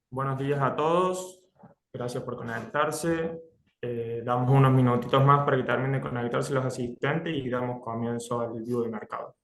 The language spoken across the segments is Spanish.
Buenos días a todos, gracias por conectarse. Damos unos minutitos más para que terminen de conectarse los asistentes y damos comienzo al vivo de mercado.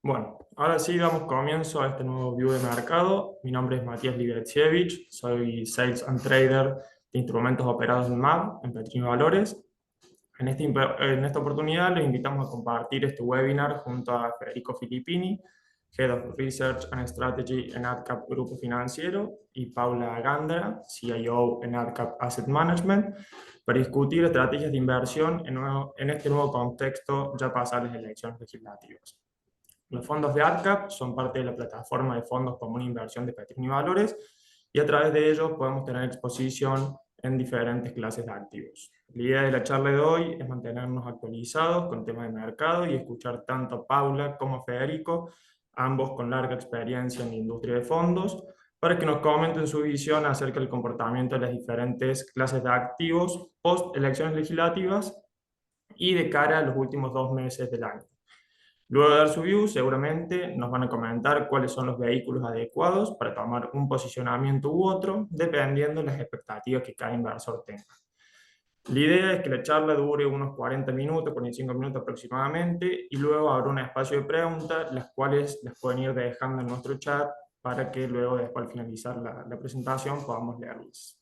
Bueno, ahora sí damos comienzo a este nuevo view de mercado. Mi nombre es Matías Libretsievich, soy Sales and Trader de instrumentos operados en MAV, en Petrino Valores. En esta oportunidad les invitamos a compartir este webinar junto a Federico Filippini, Head of Research and Strategy en AdCap Grupo Financiero, y Paula Gándara, CIO en AdCap Asset Management, para discutir estrategias de inversión en este nuevo contexto ya pasadas las elecciones legislativas. Los fondos de AdCap son parte de la plataforma de fondos común inversión de Petrini Valores y a través de ellos podemos tener exposición en diferentes clases de activos. La idea de la charla de hoy es mantenernos actualizados con temas de mercado y escuchar tanto a Paula como a Federico, ambos con larga experiencia en la industria de fondos, para que nos comenten su visión acerca del comportamiento de las diferentes clases de activos post elecciones legislativas y de cara a los últimos 2 meses del año. Luego de dar su view, seguramente nos van a comentar cuáles son los vehículos adecuados para tomar un posicionamiento u otro, dependiendo de las expectativas que cada inversor tenga. La idea es que la charla dure unos 40 minutos, 45 minutos aproximadamente, y luego habrá un espacio de preguntas, las cuales las pueden ir dejando en nuestro chat para que luego, después al finalizar la presentación, podamos leerlas.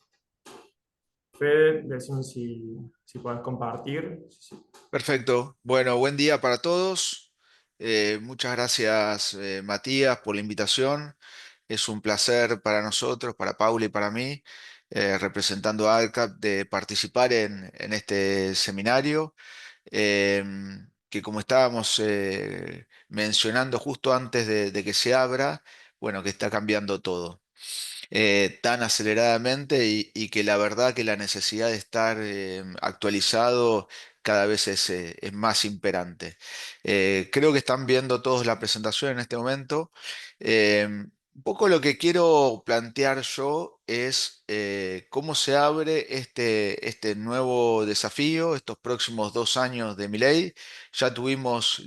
Fede, decime si puedes compartir. Sí. Perfecto. Bueno, buen día para todos. Muchas gracias, Matías, por la invitación. Es un placer para nosotros, para Paula y para mí, representando a ADCAP, de participar en este seminario, eh, que como estábamos mencionando justo antes de que se abra, bueno, que está cambiando todo tan aceleradamente y que la verdad que la necesidad de estar actualizado cada vez es más imperante. Creo que están viendo todos la presentación en este momento. Un poco lo que quiero plantear yo es cómo se abre este nuevo desafío, estos próximos 2 años de Milei. Ya tuvimos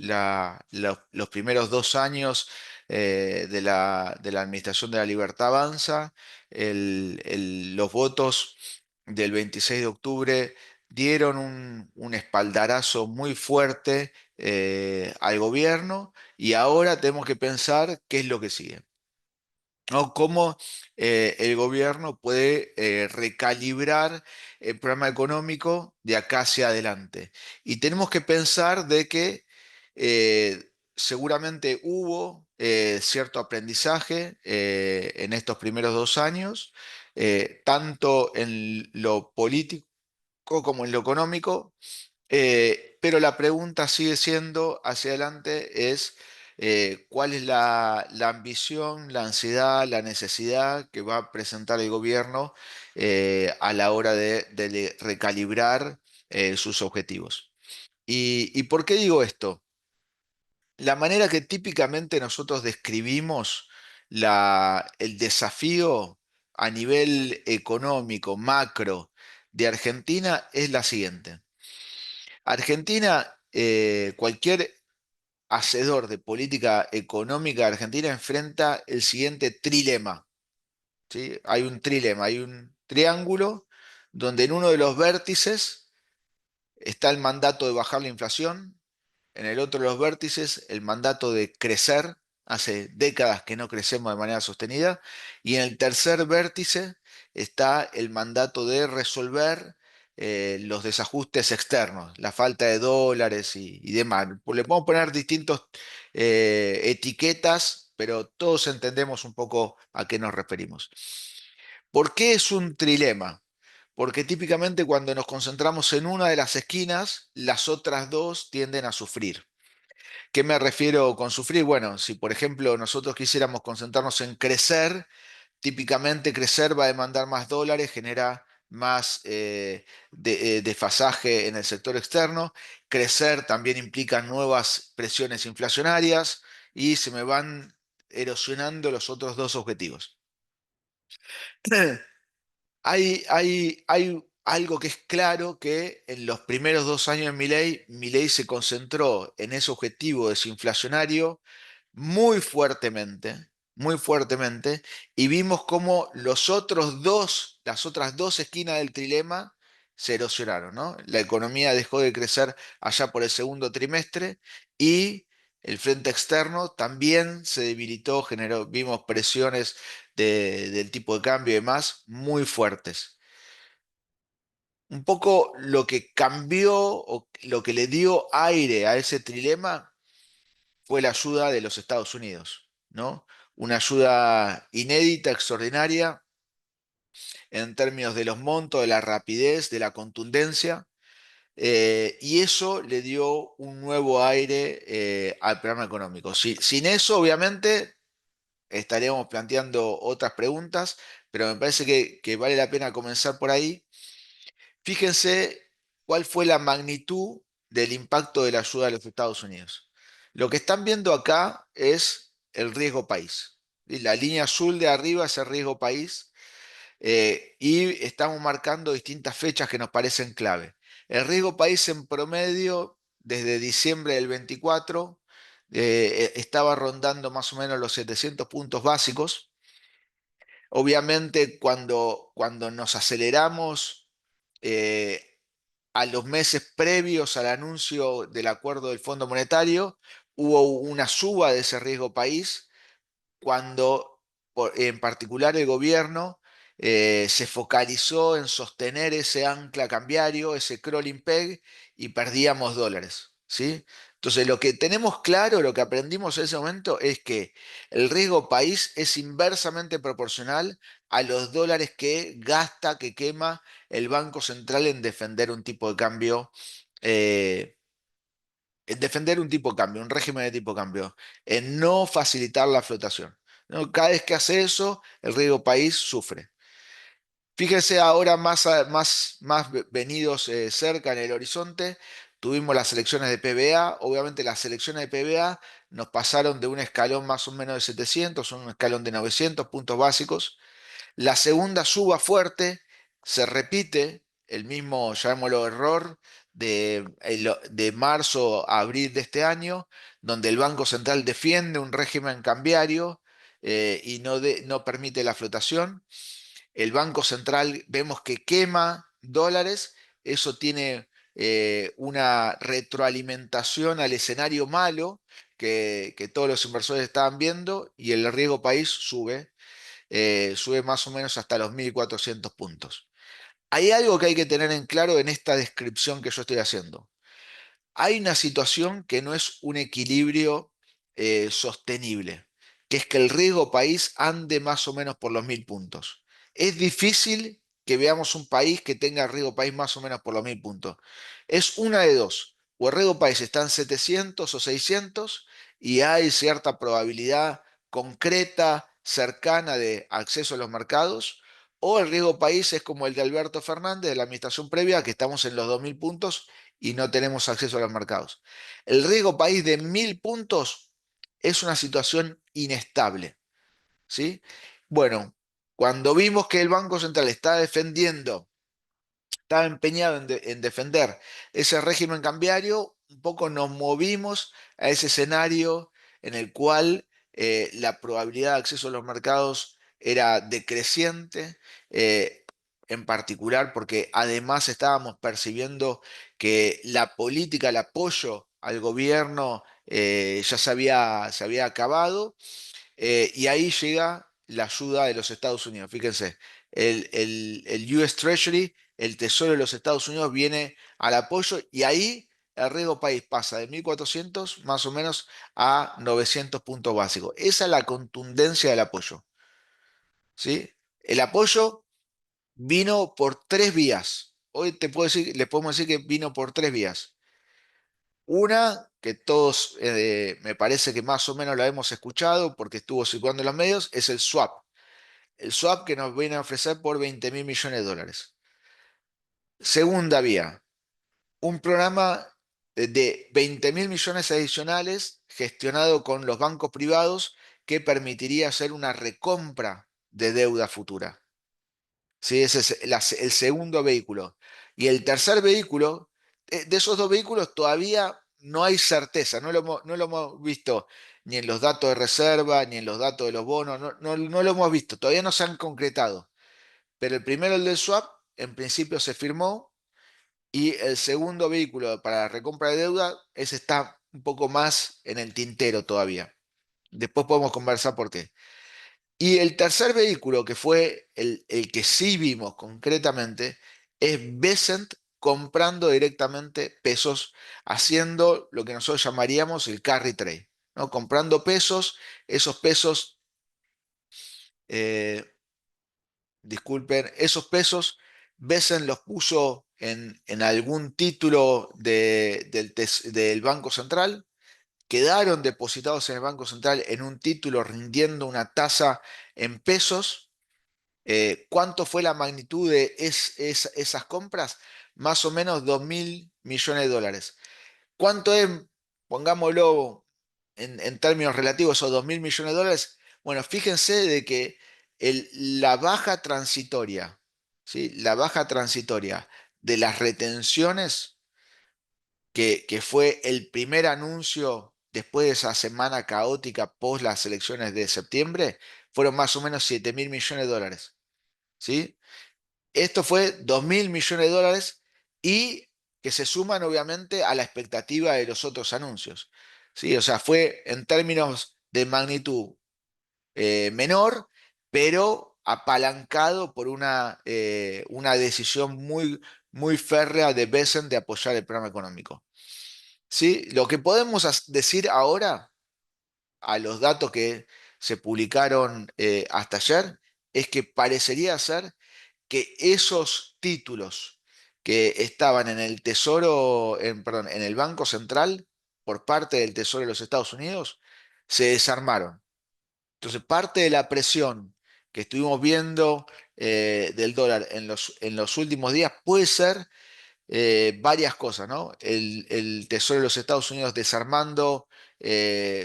los primeros 2 años de la Administración de la Libertad Avanza. Los votos del 26 de octubre dieron un espaldarazo muy fuerte al gobierno, y ahora tenemos que pensar qué es lo que sigue, ¿no? Cómo el gobierno puede recalibrar el programa económico de acá hacia adelante. Y tenemos que pensar de que seguramente hubo cierto aprendizaje en estos primeros 2 años, tanto en lo político como en lo económico, pero la pregunta sigue siendo hacia adelante es cuál es la ambición, la ansiedad, la necesidad que va a presentar el gobierno a la hora de recalibrar sus objetivos. ¿Y por qué digo esto? La manera que típicamente nosotros describimos el desafío a nivel económico, macro, de Argentina es la siguiente. Argentina, cualquier hacedor de política económica de Argentina enfrenta el siguiente trilema, ¿sí? Hay un trilema, hay un triángulo donde en uno de los vértices está el mandato de bajar la inflación, en el otro de los vértices el mandato de crecer, hace décadas que no crecemos de manera sostenida, y en el tercer vértice está el mandato de resolver los desajustes externos, la falta de dólares y demás. Le podemos poner distintos etiquetas, pero todos entendemos un poco a qué nos referimos. ¿Por qué es un trilema? Porque típicamente cuando nos concentramos en una de las esquinas, las otras dos tienden a sufrir. ¿Qué me refiero con sufrir? Bueno, si por ejemplo nosotros quisiéramos concentrarnos en crecer, típicamente crecer va a demandar más dólares, genera más desfasaje en el sector externo. Crecer también implica nuevas presiones inflacionarias y se me van erosionando los otros dos objetivos. Hay algo que es claro que en los primeros 2 años de Milei se concentró en ese objetivo desinflacionario muy fuertemente, y vimos cómo las otras dos esquinas del trilema se erosionaron, ¿no? La economía dejó de crecer allá por el segundo trimestre y el frente externo también se debilitó, vimos presiones del tipo de cambio y demás muy fuertes. Un poco lo que cambió o lo que le dio aire a ese trilema fue la ayuda de los Estados Unidos, ¿no? Una ayuda inédita, extraordinaria, en términos de los montos, de la rapidez, de la contundencia, y eso le dio un nuevo aire al programa económico. Sin eso, obviamente, estaríamos planteando otras preguntas, pero me parece que vale la pena comenzar por ahí. Fíjense cuál fue la magnitud del impacto de la ayuda de los Estados Unidos. Lo que están viendo acá es el riesgo país. Y la línea azul de arriba es el riesgo país, y estamos marcando distintas fechas que nos parecen clave. El riesgo país en promedio, desde diciembre del 24, estaba rondando más o menos los 700 puntos básicos. Obviamente, cuando nos aceleramos eh, a los meses previos al anuncio del acuerdo del Fondo Monetario, hubo una suba de ese riesgo país cuando en particular el gobierno se focalizó en sostener ese ancla cambiario, ese crawling peg, y perdíamos dólares, ¿sí? Entonces, lo que tenemos claro, lo que aprendimos en ese momento es que el riesgo país es inversamente proporcional a los dólares que gasta, que quema el Banco Central en defender un tipo de cambio, eh, un régimen de tipo de cambio, en no facilitar la flotación, ¿no? Cada vez que hace eso, el riesgo país sufre. Fíjese ahora más venidos cerca en el horizonte, tuvimos las elecciones de PBA. Obviamente las elecciones de PBA nos pasaron de un escalón más o menos de 700 a un escalón de 900 puntos básicos. La segunda suba fuerte, se repite el mismo, llamémoslo, error de marzo a abril de este año, donde el Banco Central defiende un régimen cambiario y no permite la flotación. El Banco Central vemos que quema dólares, eso tiene una retroalimentación al escenario malo que todos los inversores estaban viendo, y el riesgo país sube más o menos hasta los 1.400 puntos. Hay algo que hay que tener en claro en esta descripción que yo estoy haciendo. Hay una situación que no es un equilibrio sostenible, que es que el riesgo país ande más o menos por los 1.000 puntos. Es difícil que veamos un país que tenga riesgo país más o menos por los 1.000 puntos. Es una de dos: o el riesgo país está en 700 o 600 y hay cierta probabilidad concreta, cercana de acceso a los mercados, o el riesgo país es como el de Alberto Fernández de la administración previa, que estamos en los 2.000 puntos y no tenemos acceso a los mercados. El riesgo país de 1.000 puntos es una situación inestable, ¿sí? Bueno, cuando vimos que el Banco Central está defendiendo, estaba empeñado en defender ese régimen cambiario, un poco nos movimos a ese escenario en el cual la probabilidad de acceso a los mercados era decreciente, en particular porque además estábamos percibiendo que la política, el apoyo al gobierno ya se había acabado, y ahí llega la ayuda de los Estados Unidos. Fíjense, el US Treasury, el Tesoro de los Estados Unidos, viene al apoyo y ahí el riesgo país pasa de 1.400 más o menos a 900 puntos básicos. Esa es la contundencia del apoyo, ¿sí? El apoyo vino por tres vías. Hoy le podemos decir que vino por tres vías. Una, que todos me parece que más o menos la hemos escuchado porque estuvo circulando en los medios, es el swap. El swap que nos viene a ofrecer por 20.000 millones de dólares. Segunda vía, un programa de 20.000 millones adicionales gestionado con los bancos privados que permitiría hacer una recompra de deuda futura. ¿Sí? Ese es el segundo vehículo. Y el tercer vehículo, de esos dos vehículos todavía no hay certeza, no lo hemos visto ni en los datos de reserva, ni en los datos de los bonos, no lo hemos visto, todavía no se han concretado. Pero el primero, el del swap, en principio se firmó, y el segundo vehículo para la recompra de deuda, ese está un poco más en el tintero todavía. Después podemos conversar por qué. Y el tercer vehículo, que fue el que sí vimos concretamente, es Besant comprando directamente pesos, haciendo lo que nosotros llamaríamos el carry trade, ¿no? Comprando pesos, esos pesos, eh, disculpen, esos pesos, Besant los puso en algún título del Banco Central, quedaron depositados en el Banco Central en un título rindiendo una tasa en pesos. ¿Cuánto fue la magnitud de esas compras? Más o menos 2.000 millones de dólares. ¿Cuánto es, pongámoslo en términos relativos, esos 2.000 millones de dólares? Bueno, fíjense de que la baja transitoria, ¿sí? La baja transitoria de las retenciones, que fue el primer anuncio después de esa semana caótica post las elecciones de septiembre, fueron más o menos 7.000 millones de dólares. ¿Sí? Esto fue 2.000 millones de dólares, y que se suman obviamente a la expectativa de los otros anuncios. ¿Sí? O sea, fue en términos de magnitud menor, pero apalancado por una decisión muy, muy férrea de Besen de apoyar el programa económico. ¿Sí? Lo que podemos decir ahora, a los datos que se publicaron hasta ayer, es que parecería ser que esos títulos que estaban en el Tesoro, perdón, en el Banco Central por parte del Tesoro de los Estados Unidos, se desarmaron. Entonces, parte de la presión que estuvimos viendo del dólar en los últimos días puede ser varias cosas, ¿no? El Tesoro de los Estados Unidos desarmando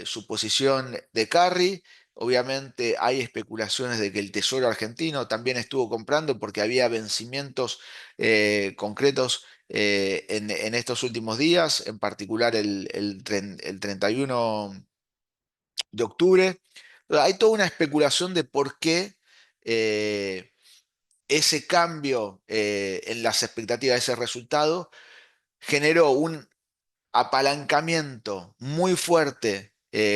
su posición de carry. Obviamente hay especulaciones de que el Tesoro argentino también estuvo comprando porque había vencimientos concretos en estos últimos días, en particular el 31 de octubre. Hay toda una especulación de por qué ese cambio en las expectativas de ese resultado generó un apalancamiento muy fuerte,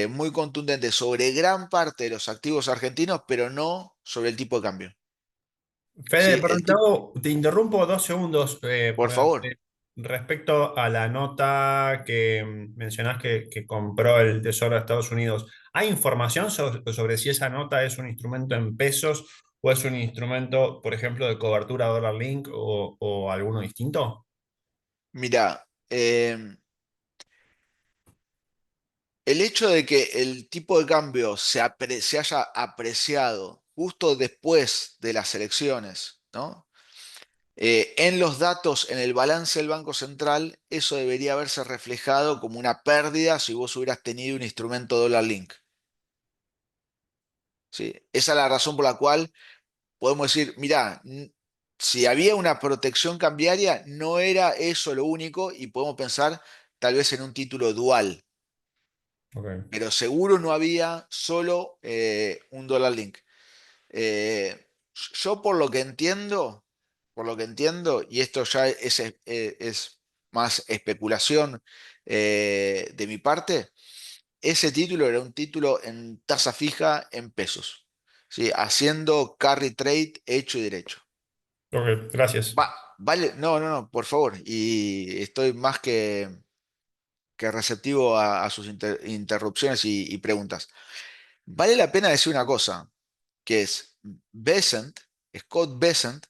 muy contundente sobre gran parte de los activos argentinos, pero no sobre el tipo de cambio. Fede, Sí, por un lado, te interrumpo 2 segundos por favor. respecto a la nota que mencionás que compró el Tesoro de Estados Unidos. ¿Hay información sobre si esa nota es un instrumento en pesos o es un instrumento, por ejemplo, de cobertura dólar link o alguno distinto? Mira, El hecho de que el tipo de cambio se haya apreciado justo después de las elecciones, ¿no? En los datos, en el balance del Banco Central, eso debería haberse reflejado como una pérdida si vos hubieras tenido un instrumento dólar link. ¿Sí? Esa es la razón por la cual podemos decir, mirá, si había una protección cambiaria, no era eso lo único y podemos pensar tal vez en un título dual, Ok. pero seguro no había solo un dólar link. Eh, yo por lo que entiendo, y esto ya es más especulación de mi parte, ese título era un título en tasa fija en pesos, ¿sí? Haciendo carry trade hecho y derecho. Ok, gracias. Vale, no, no, no, por favor, y estoy más que receptivo a sus interrupciones y preguntas. Vale la pena decir una cosa, que es Bessent, Scott Bessent,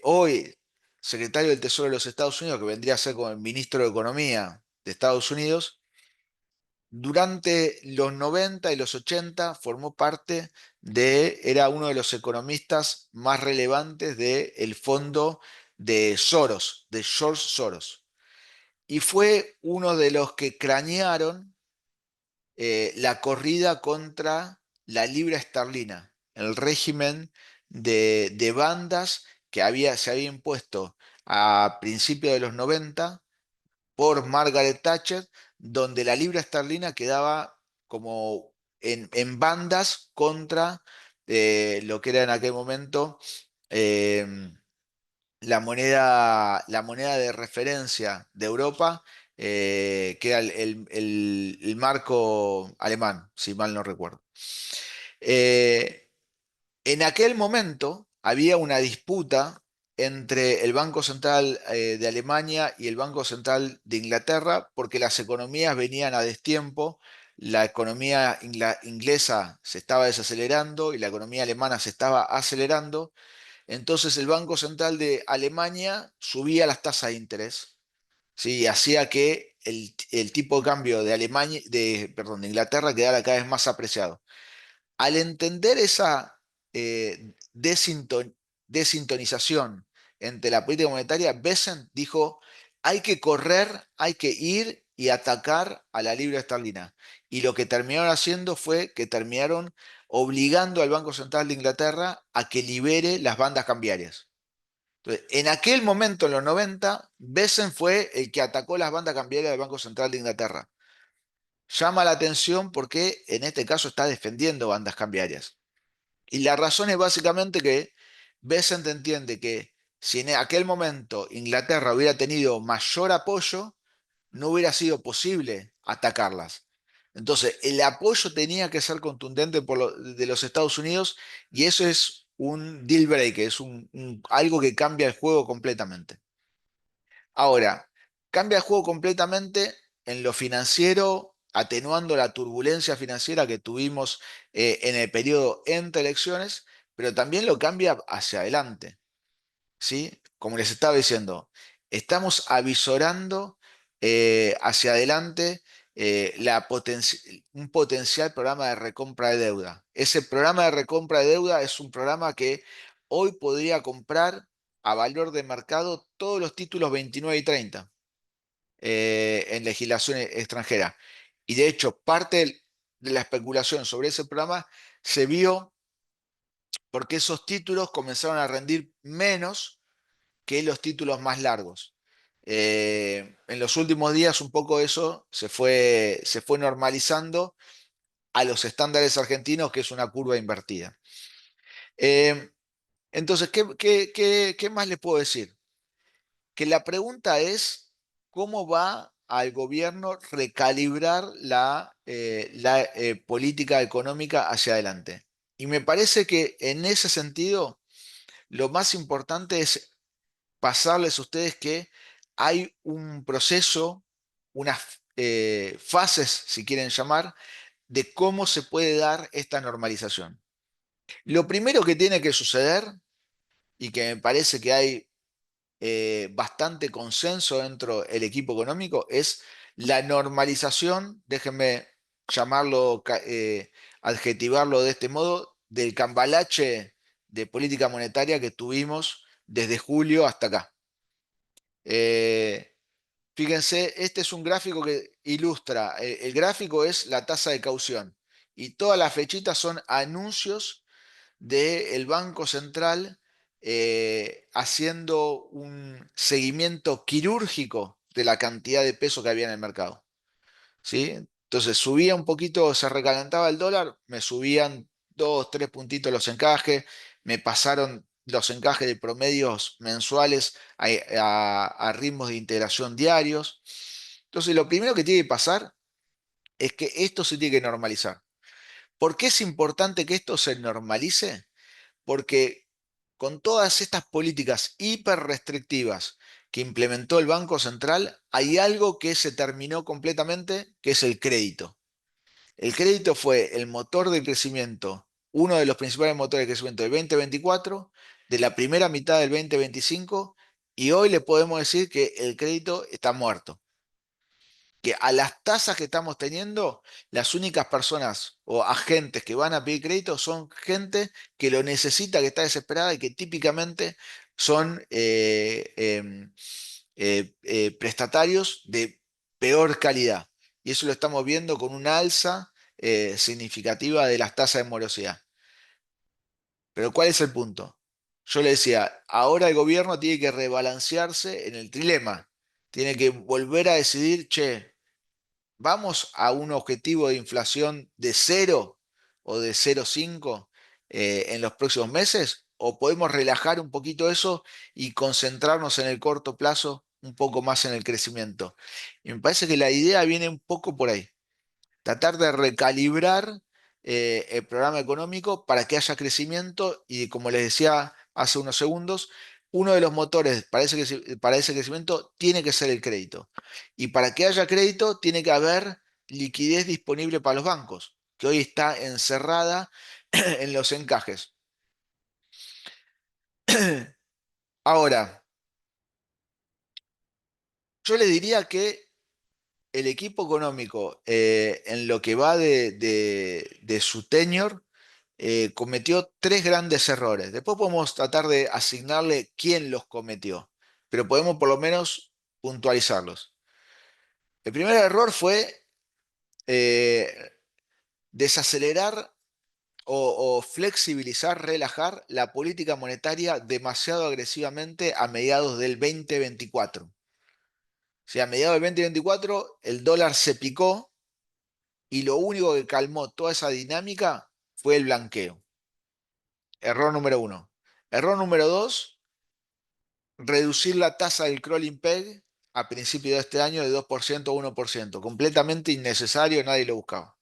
hoy secretario del Tesoro de los Estados Unidos, que vendría a ser como el ministro de Economía de Estados Unidos, durante los 90 y los 80 formó parte era uno de los economistas más relevantes del fondo de Soros, de George Soros. Y fue uno de los que cranearon la corrida contra la libra esterlina, el régimen de bandas que se había impuesto a principios de los 90 por Margaret Thatcher, donde la libra esterlina quedaba como en bandas contra lo que era en aquel momento eh, la moneda de referencia de Europa, que era el marco alemán, si mal no recuerdo. Eh, en aquel momento había una disputa entre el Banco Central de Alemania y el Banco Central de Inglaterra porque las economías venían a destiempo. La economía inglesa se estaba desacelerando y la economía alemana se estaba acelerando. Entonces el Banco Central de Alemania subía las tasas de interés, ¿sí? Y hacía que el tipo de cambio de Alemania, perdón, de Inglaterra quedara cada vez más apreciado. Al entender esa eh, desinton- desintonización entre la política monetaria, Bessent dijo, hay que correr, hay que ir y atacar a la libra esterlina. Y lo que terminaron haciendo fue que terminaron obligando al Banco Central de Inglaterra a que libere las bandas cambiarias. Entonces, en aquel momento, en los 90, Bessent fue el que atacó las bandas cambiarias del Banco Central de Inglaterra. Llama la atención porque en este caso está defendiendo bandas cambiarias. Y la razón es básicamente que Besant entiende que si en aquel momento Inglaterra hubiera tenido mayor apoyo, no hubiera sido posible atacarlas. Entonces, el apoyo tenía que ser contundente de los Estados Unidos y eso es un deal breaker, es algo que cambia el juego completamente. Ahora, cambia el juego completamente en lo financiero, atenuando la turbulencia financiera que tuvimos en el periodo entre elecciones, pero también lo cambia hacia adelante, ¿sí? Como les estaba diciendo, estamos avisorando hacia adelante un potencial programa de recompra de deuda. Ese programa de recompra de deuda es un programa que hoy podría comprar a valor de mercado todos los títulos 29 y 30 en legislación extranjera. Y de hecho, de la especulación sobre ese programa se vio porque esos títulos comenzaron a rendir menos que los títulos más largos. En los últimos días un poco eso se fue normalizando a los estándares argentinos, que es una curva invertida. Eh, entonces, ¿qué más les puedo decir? Que la pregunta es cómo va al gobierno recalibrar la política económica hacia adelante. Y me parece que en ese sentido, lo más importante es pasarles a ustedes que hay un proceso, unas fases, si quieren llamar, de cómo se puede dar esta normalización. Lo primero que tiene que suceder, y que me parece que hay bastante consenso dentro del equipo económico, es la normalización, déjenme llamarlo, adjetivarlo de este modo, del cambalache de política monetaria que tuvimos desde julio hasta acá. Fíjense, este es un gráfico que ilustra, el gráfico es la tasa de caución y todas las fechitas son anuncios del Banco Central haciendo un seguimiento quirúrgico de la cantidad de peso que había en el mercado. ¿Sí? Entonces subía un poquito, se recalentaba el dólar, me subían 2, 3 puntitos los encajes, me pasaron los encajes de promedios mensuales a ritmos de integración diarios. Entonces lo primero que tiene que pasar es que esto se tiene que normalizar. ¿Por qué es importante que esto se normalice? Porque con todas estas políticas hiper restrictivas que implementó el Banco Central, hay algo que se terminó completamente, que es el crédito. El crédito fue el motor de crecimiento, uno de los principales motores de crecimiento del 2024, de la primera mitad del 2025, y hoy le podemos decir que el crédito está muerto. Que a las tasas que estamos teniendo, las únicas personas o agentes que van a pedir crédito son gente que lo necesita, que está desesperada y que típicamente son prestatarios de peor calidad. Y eso lo estamos viendo con una alza significativa de las tasas de morosidad. Pero ¿cuál es el punto? Yo le decía, ahora el gobierno tiene que rebalancearse en el trilema. Tiene que volver a decidir, che, ¿vamos a un objetivo de inflación de 0 o de 0,5 en los próximos meses? ¿O podemos relajar un poquito eso y concentrarnos en el corto plazo un poco más en el crecimiento? Y me parece que la idea viene un poco por ahí. Tratar de recalibrar el programa económico para que haya crecimiento y, como les decía hace unos segundos, uno de los motores para ese crecimiento tiene que ser el crédito. Y para que haya crédito tiene que haber liquidez disponible para los bancos, que hoy está encerrada en los encajes. Ahora, yo le diría que el equipo económico, en lo que va de su tenure, cometió tres grandes errores. Después podemos tratar de asignarle quién los cometió, pero podemos por lo menos puntualizarlos. El primer error fue eh, desacelerar o flexibilizar, relajar la política monetaria demasiado agresivamente a mediados del 2024. O sea, a mediados del 2024 el dólar se picó y lo único que calmó toda esa dinámica fue el blanqueo. Error número uno. Error número dos, reducir la tasa del crawling peg a principios de este año de 2% a 1%. Completamente innecesario, nadie lo buscaba.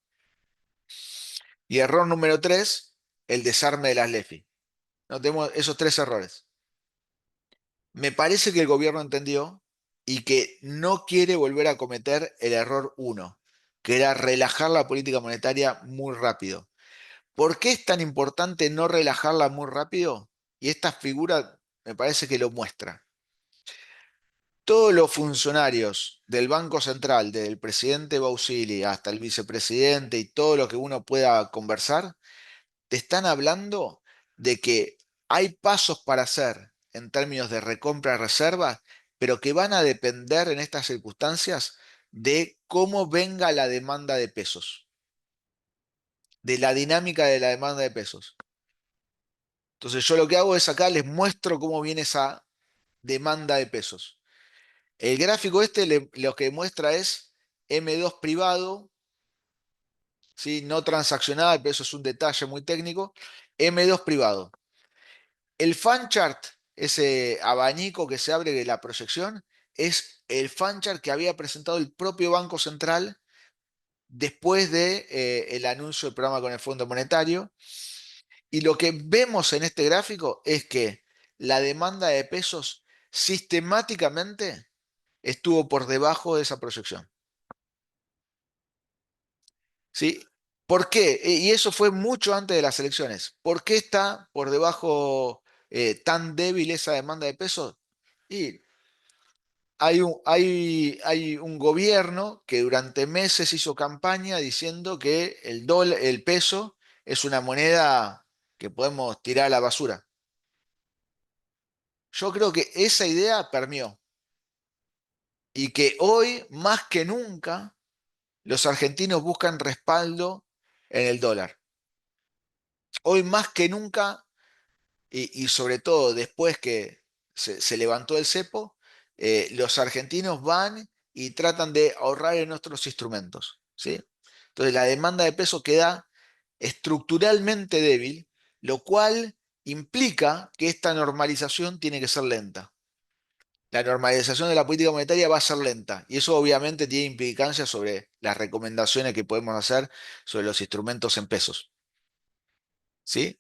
Y error número tres, el desarme de las LEFI. No tenemos esos tres errores. Me parece que el gobierno entendió y que no quiere volver a cometer el error uno, que era relajar la política monetaria muy rápido. ¿Por qué es tan importante no relajarla muy rápido? Y esta figura me parece que lo muestra. Todos los funcionarios del Banco Central, desde el presidente Bausili hasta el vicepresidente y todo lo que uno pueda conversar, te están hablando de que hay pasos para hacer en términos de recompra de reservas, pero que van a depender en estas circunstancias de cómo venga la demanda de pesos, de la dinámica de la demanda de pesos. Entonces yo lo que hago es acá les muestro cómo viene esa demanda de pesos. El gráfico este lo que muestra es M2 privado, ¿sí? No transaccional, pero eso es un detalle muy técnico. M2 privado. El fan chart, ese abanico que se abre de la proyección, es el fan chart que había presentado el propio Banco Central después de, el anuncio del programa con el Fondo Monetario. Y lo que vemos en este gráfico es que la demanda de pesos sistemáticamente estuvo por debajo de esa proyección. ¿Sí? ¿Por qué? Y eso fue mucho antes de las elecciones. ¿Por qué está por debajo tan débil esa demanda de pesos? Y hay un gobierno que durante meses hizo campaña diciendo que el peso es una moneda que podemos tirar a la basura. Yo creo que esa idea permeó y que hoy, más que nunca, los argentinos buscan respaldo en el dólar. Hoy más que nunca, y sobre todo después que se levantó el cepo, los argentinos van y tratan de ahorrar en otros instrumentos, ¿sí? Entonces la demanda de peso queda estructuralmente débil, lo cual implica que esta normalización tiene que ser lenta. La normalización de la política monetaria va a ser lenta y eso obviamente tiene implicancias sobre las recomendaciones que podemos hacer sobre los instrumentos en pesos, ¿sí?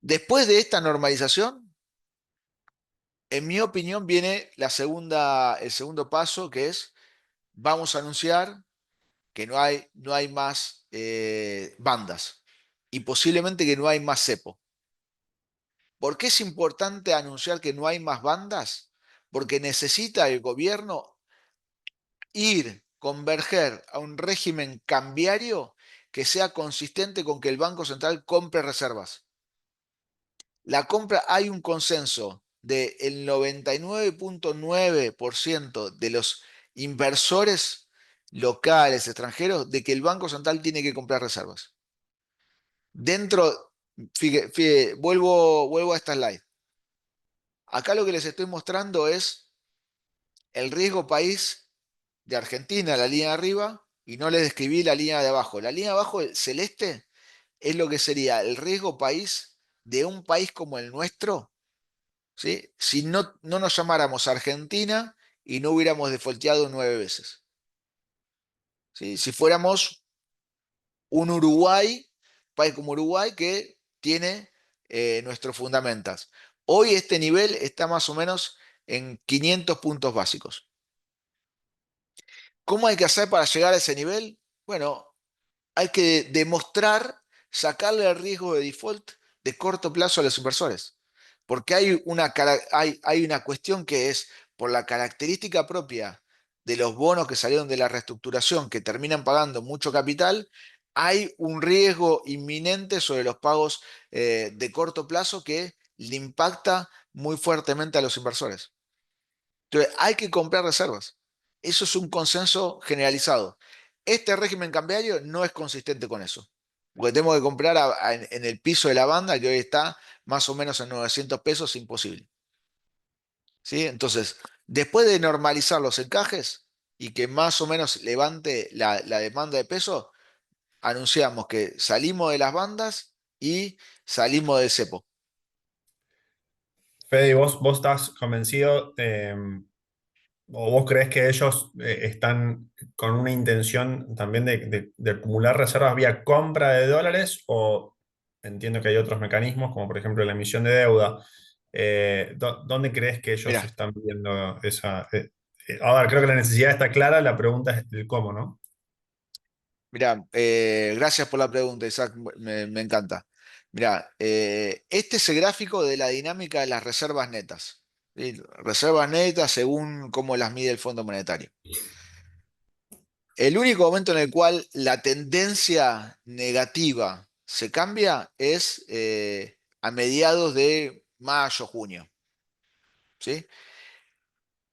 Después de esta normalización, en mi opinión, viene el segundo paso, que es vamos a anunciar que no hay más bandas y posiblemente que no hay más cepo. ¿Por qué es importante anunciar que no hay más bandas? Porque necesita el gobierno converger a un régimen cambiario que sea consistente con que el Banco Central compre reservas. La compra, hay un consenso del 99,9% de los inversores locales, extranjeros, de que el Banco Central tiene que comprar reservas. Dentro, vuelvo a esta slide. Acá lo que les estoy mostrando es el riesgo país de Argentina, la línea de arriba, y no les describí la línea de abajo. La línea de abajo, el celeste, es lo que sería el riesgo país de un país como el nuestro, ¿sí? Si no nos llamáramos Argentina y no hubiéramos defaulteado 9 veces. ¿Sí? Si fuéramos un Uruguay, país como Uruguay que tiene nuestros fundamentos. Hoy este nivel está más o menos en 500 puntos básicos. ¿Cómo hay que hacer para llegar a ese nivel? Bueno, hay que demostrar, sacarle el riesgo de default de corto plazo a los inversores. Porque hay una cuestión que es, por la característica propia de los bonos que salieron de la reestructuración, que terminan pagando mucho capital, hay un riesgo inminente sobre los pagos de corto plazo que le impacta muy fuertemente a los inversores. Entonces, hay que comprar reservas. Eso es un consenso generalizado. Este régimen cambiario no es consistente con eso. Porque tenemos que comprar en el piso de la banda, que hoy está más o menos en 900 pesos, imposible. ¿Sí? Entonces, después de normalizar los encajes y que más o menos levante la demanda de peso, anunciamos que salimos de las bandas y salimos del cepo. Fede, ¿vos estás convencido o vos crees que ellos están con una intención también de acumular reservas vía compra de dólares? O entiendo que hay otros mecanismos, como por ejemplo la emisión de deuda. ¿Dónde crees que ellos Mirá, están viendo esa? A ver, creo que la necesidad está clara, la pregunta es el cómo, ¿no? Mirá, gracias por la pregunta, Isaac, me encanta. Mirá, este es el gráfico de la dinámica de las reservas netas. ¿Sí? Reservas netas según cómo las mide el Fondo Monetario. El único momento en el cual la tendencia negativa se cambia es a mediados de mayo, junio. ¿Sí?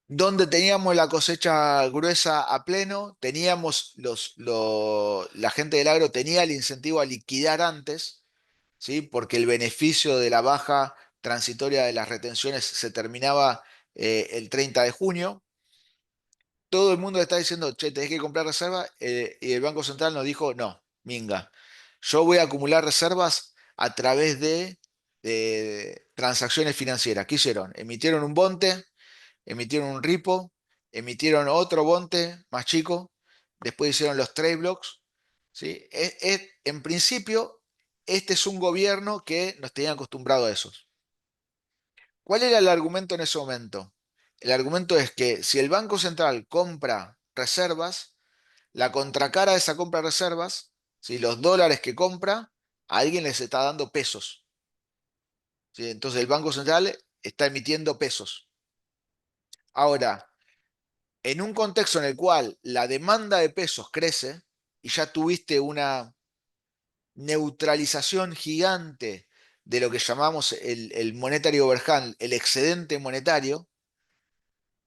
Donde teníamos la cosecha gruesa a pleno, teníamos la gente del agro tenía el incentivo a liquidar antes, ¿sí? Porque el beneficio de la baja transitoria de las retenciones se terminaba el 30 de junio. Todo el mundo está diciendo, che, tenés que comprar reservas, y el Banco Central nos dijo, no, minga, yo voy a acumular reservas a través de transacciones financieras. ¿Qué hicieron? Emitieron un bonte, emitieron un repo, emitieron otro bonte más chico, después hicieron los trade blocks, ¿sí? En principio, este es un gobierno que nos tenía acostumbrado a eso. ¿Cuál era el argumento en ese momento? El argumento es que si el Banco Central compra reservas, la contracara de esa compra de reservas, si los dólares que compra, a alguien les está dando pesos. ¿Sí? Entonces el Banco Central está emitiendo pesos. Ahora, en un contexto en el cual la demanda de pesos crece y ya tuviste una neutralización gigante de lo que llamamos el monetary overhang, el excedente monetario,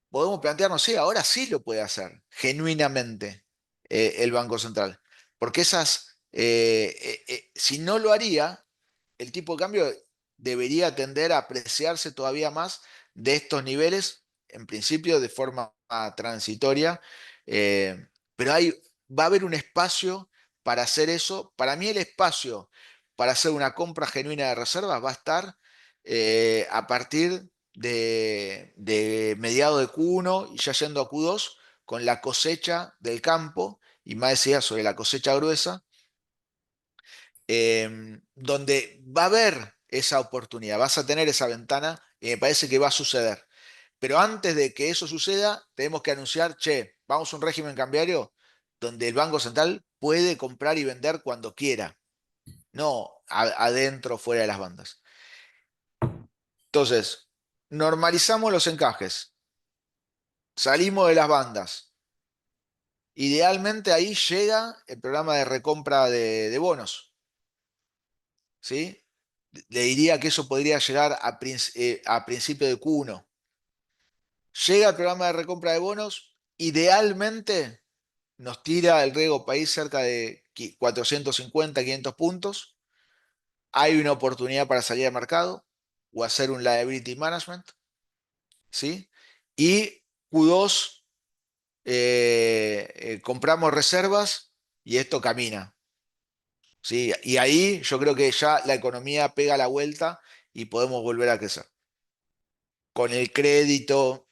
podemos plantearnos, sí, ahora sí lo puede hacer genuinamente el Banco Central. Porque si no lo haría, el tipo de cambio debería tender a apreciarse todavía más de estos niveles, en principio de forma transitoria, pero va a haber un espacio para hacer eso. Para mí el espacio para hacer una compra genuina de reservas va a estar a partir de mediados de Q1 y ya yendo a Q2 con la cosecha del campo, y más decía sobre la cosecha gruesa, donde va a haber esa oportunidad, vas a tener esa ventana y me parece que va a suceder. Pero antes de que eso suceda, tenemos que anunciar, che, vamos a un régimen cambiario donde el Banco Central puede comprar y vender cuando quiera, no adentro o fuera de las bandas. Entonces, normalizamos los encajes, salimos de las bandas. Idealmente ahí llega el programa de recompra de bonos, ¿sí? Le diría que eso podría llegar a principio de Q1. Llega el programa de recompra de bonos, idealmente nos tira el riesgo país cerca de 450, 500 puntos. Hay una oportunidad para salir al mercado o hacer un liability management, ¿sí? Y Q2 compramos reservas y esto camina, ¿sí? Y ahí yo creo que ya la economía pega la vuelta y podemos volver a crecer. Con el crédito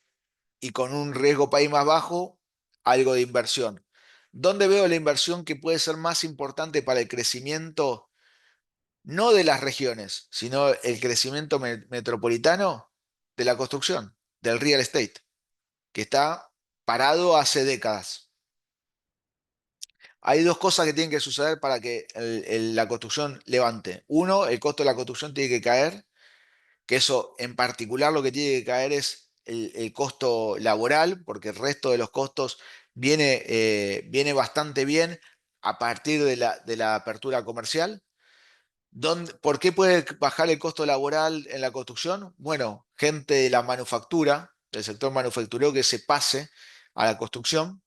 y con un riesgo país más bajo, algo de inversión. ¿Dónde veo la inversión que puede ser más importante para el crecimiento, no de las regiones, sino el crecimiento metropolitano? De la construcción, del real estate, que está parado hace décadas. Hay dos cosas que tienen que suceder para que la construcción levante. Uno, el costo de la construcción tiene que caer, que eso en particular lo que tiene que caer es el costo laboral, porque el resto de los costos viene bastante bien a partir de la apertura comercial. ¿Por qué puede bajar el costo laboral en la construcción? Bueno, gente de la manufactura, del sector manufacturero que se pase a la construcción,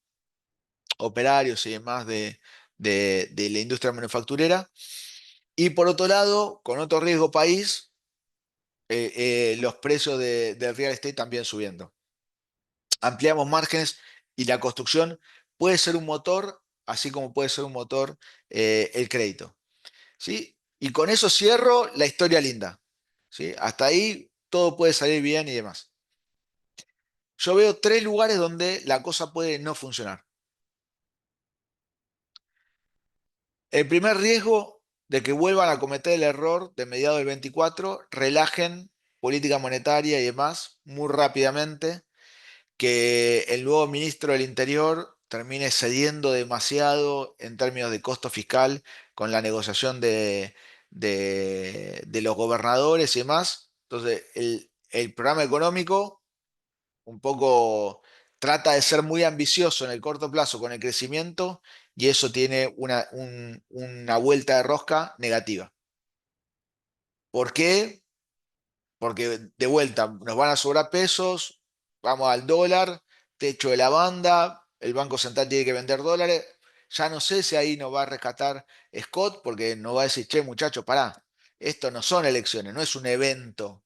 operarios y demás de la industria manufacturera. Y por otro lado, con otro riesgo país, los precios del real estate también subiendo. Ampliamos márgenes y la construcción puede ser un motor, así como puede ser un motor el crédito, ¿sí? Y con eso cierro la historia linda, ¿sí? Hasta ahí todo puede salir bien y demás. Yo veo tres lugares donde la cosa puede no funcionar. El primer riesgo de que vuelvan a cometer el error de mediados del 24, relajen política monetaria y demás muy rápidamente, que el nuevo ministro del Interior termine cediendo demasiado en términos de costo fiscal con la negociación de los gobernadores y demás. Entonces, el programa económico un poco trata de ser muy ambicioso en el corto plazo con el crecimiento y eso tiene una vuelta de rosca negativa. ¿Por qué? Porque de vuelta nos van a sobrar pesos, vamos al dólar, techo de la banda, el Banco Central tiene que vender dólares. Ya no sé si ahí nos va a rescatar Scott porque nos va a decir, che, muchachos, pará, esto no son elecciones, no es un evento,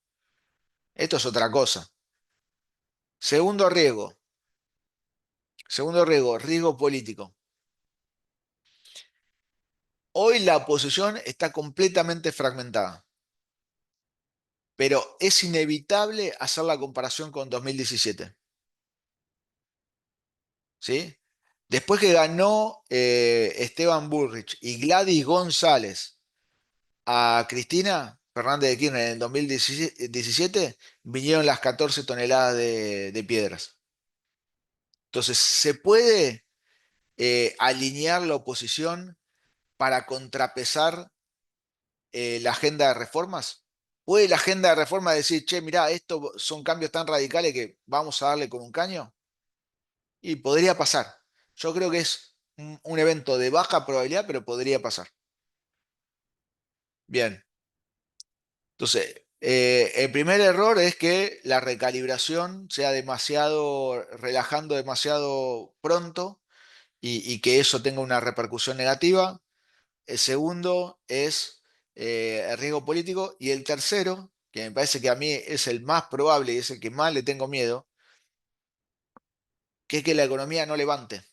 esto es otra cosa. Segundo riesgo, riesgo político. Hoy la oposición está completamente fragmentada, pero es inevitable hacer la comparación con 2017. ¿Sí? Después que ganó Esteban Bullrich y Gladys González a Cristina Fernández de Kirchner en el 2017, vinieron las 14 toneladas de piedras. Entonces, ¿se puede alinear la oposición para contrapesar la agenda de reformas? ¿Puede la agenda de reformas decir, che, mirá, estos son cambios tan radicales que vamos a darle con un caño? Y podría pasar. Yo creo que es un evento de baja probabilidad, pero podría pasar. Bien. Entonces, el primer error es que la recalibración sea demasiado, relajando demasiado pronto y que eso tenga una repercusión negativa. El segundo es el riesgo político. Y el tercero, que me parece que a mí es el más probable y es el que más le tengo miedo, que es que la economía no levante.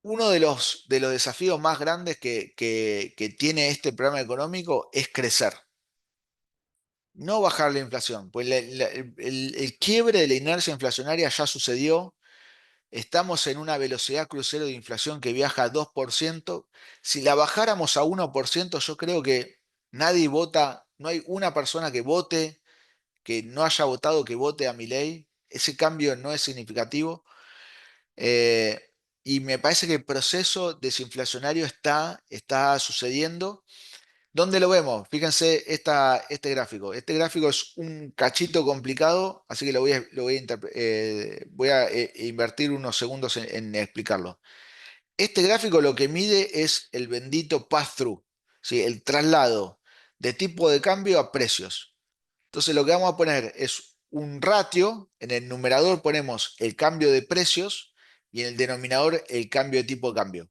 Uno de los desafíos más grandes que tiene este programa económico es crecer, no bajar la inflación. Pues el quiebre de la inercia inflacionaria ya sucedió. Estamos en una velocidad crucero de inflación que viaja a 2%. Si la bajáramos a 1%, yo creo que nadie vota, no hay una persona que vote, que no haya votado, que vote a Milei. Ese cambio no es significativo. Eh, y me parece que el proceso desinflacionario está sucediendo. ¿Dónde lo vemos? Fíjense este gráfico. Este gráfico es un cachito complicado, así que voy a invertir unos segundos en explicarlo. Este gráfico lo que mide es el bendito pass-through, ¿sí? El traslado de tipo de cambio a precios. Entonces lo que vamos a poner es un ratio, en el numerador ponemos el cambio de precios y en el denominador el cambio de tipo de cambio.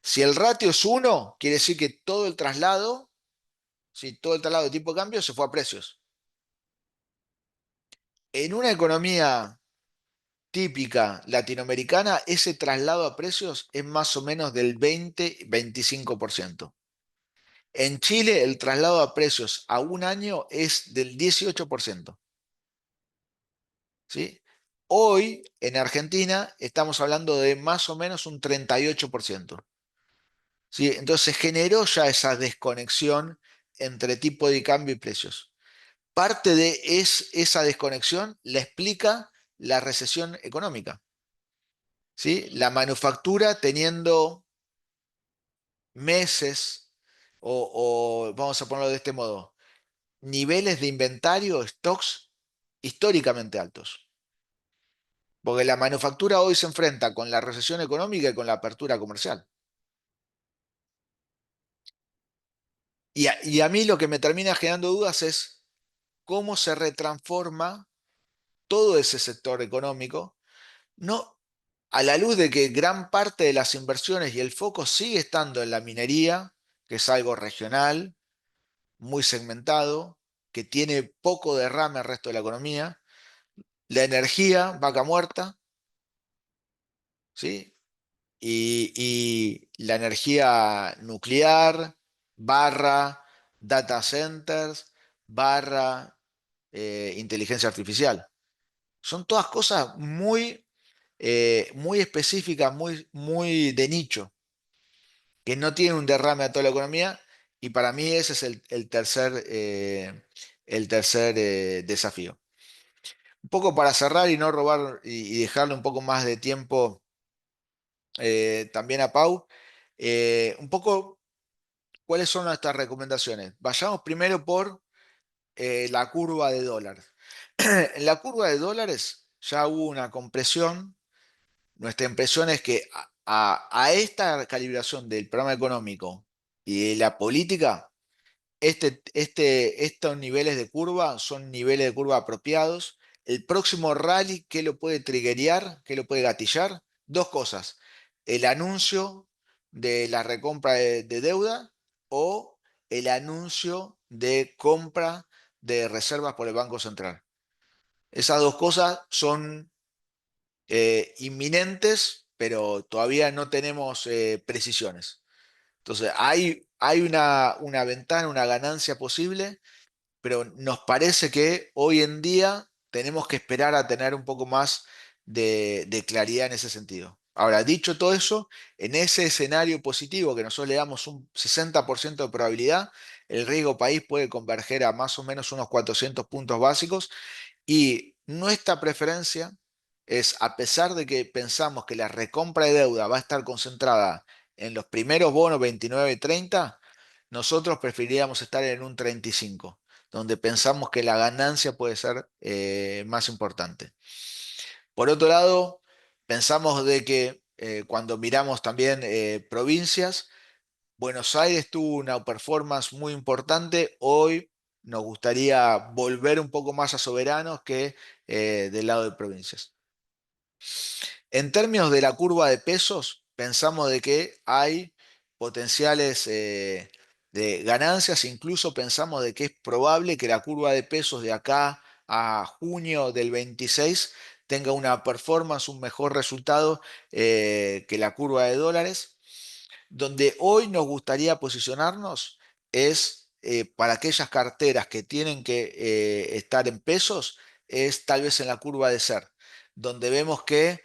Si el ratio es 1, quiere decir que todo el traslado, si todo el traslado de tipo de cambio se fue a precios. En una economía típica latinoamericana, ese traslado a precios es más o menos del 20-25%. En Chile, el traslado a precios a un año es del 18%. ¿Sí? Hoy, en Argentina, estamos hablando de más o menos un 38%. ¿Sí? Entonces generó ya esa desconexión entre tipo de cambio y precios. Parte de esa desconexión la explica la recesión económica. ¿Sí? La manufactura teniendo meses, vamos a ponerlo de este modo, niveles de inventario, stocks históricamente altos. Porque la manufactura hoy se enfrenta con la recesión económica y con la apertura comercial. Y a mí lo que me termina generando dudas es cómo se retransforma todo ese sector económico, no a la luz de que gran parte de las inversiones y el foco sigue estando en la minería, que es algo regional, muy segmentado, que tiene poco derrame al resto de la economía, la energía, vaca muerta, ¿sí? Y la energía nuclear, barra data centers, barra inteligencia artificial. Son todas cosas muy específicas, muy de nicho, que no tienen un derrame a toda la economía, y para mí ese es el tercer desafío. Un poco para cerrar y no robar y dejarle un poco más de tiempo también a Pau, un poco cuáles son nuestras recomendaciones. Vayamos primero por la curva de dólares. En la curva de dólares ya hubo una compresión. Nuestra impresión es que a esta calibración del programa económico y de la política, estos niveles de curva son niveles de curva apropiados. El próximo rally, ¿qué lo puede triggerear? ¿Qué lo puede gatillar? Dos cosas. El anuncio de la recompra de deuda o el anuncio de compra de reservas por el Banco Central. Esas dos cosas son inminentes, pero todavía no tenemos precisiones. Entonces, hay una ventana, una ganancia posible, pero nos parece que hoy en día tenemos que esperar a tener un poco más de claridad en ese sentido. Ahora, dicho todo eso, en ese escenario positivo que nosotros le damos un 60% de probabilidad, el riesgo país puede converger a más o menos unos 400 puntos básicos, y nuestra preferencia es, a pesar de que pensamos que la recompra de deuda va a estar concentrada en los primeros bonos 29 y 30, nosotros preferiríamos estar en un 35. donde pensamos que la ganancia puede ser más importante. Por otro lado, pensamos de que cuando miramos también provincias, Buenos Aires tuvo una performance muy importante. Hoy nos gustaría volver un poco más a soberanos que del lado de provincias. En términos de la curva de pesos, pensamos de que hay potenciales de ganancias, incluso pensamos de que es probable que la curva de pesos de acá a junio del 26 tenga una performance, un mejor resultado que la curva de dólares. Donde hoy nos gustaría posicionarnos es para aquellas carteras que tienen que estar en pesos, es tal vez en la curva de SER, donde vemos que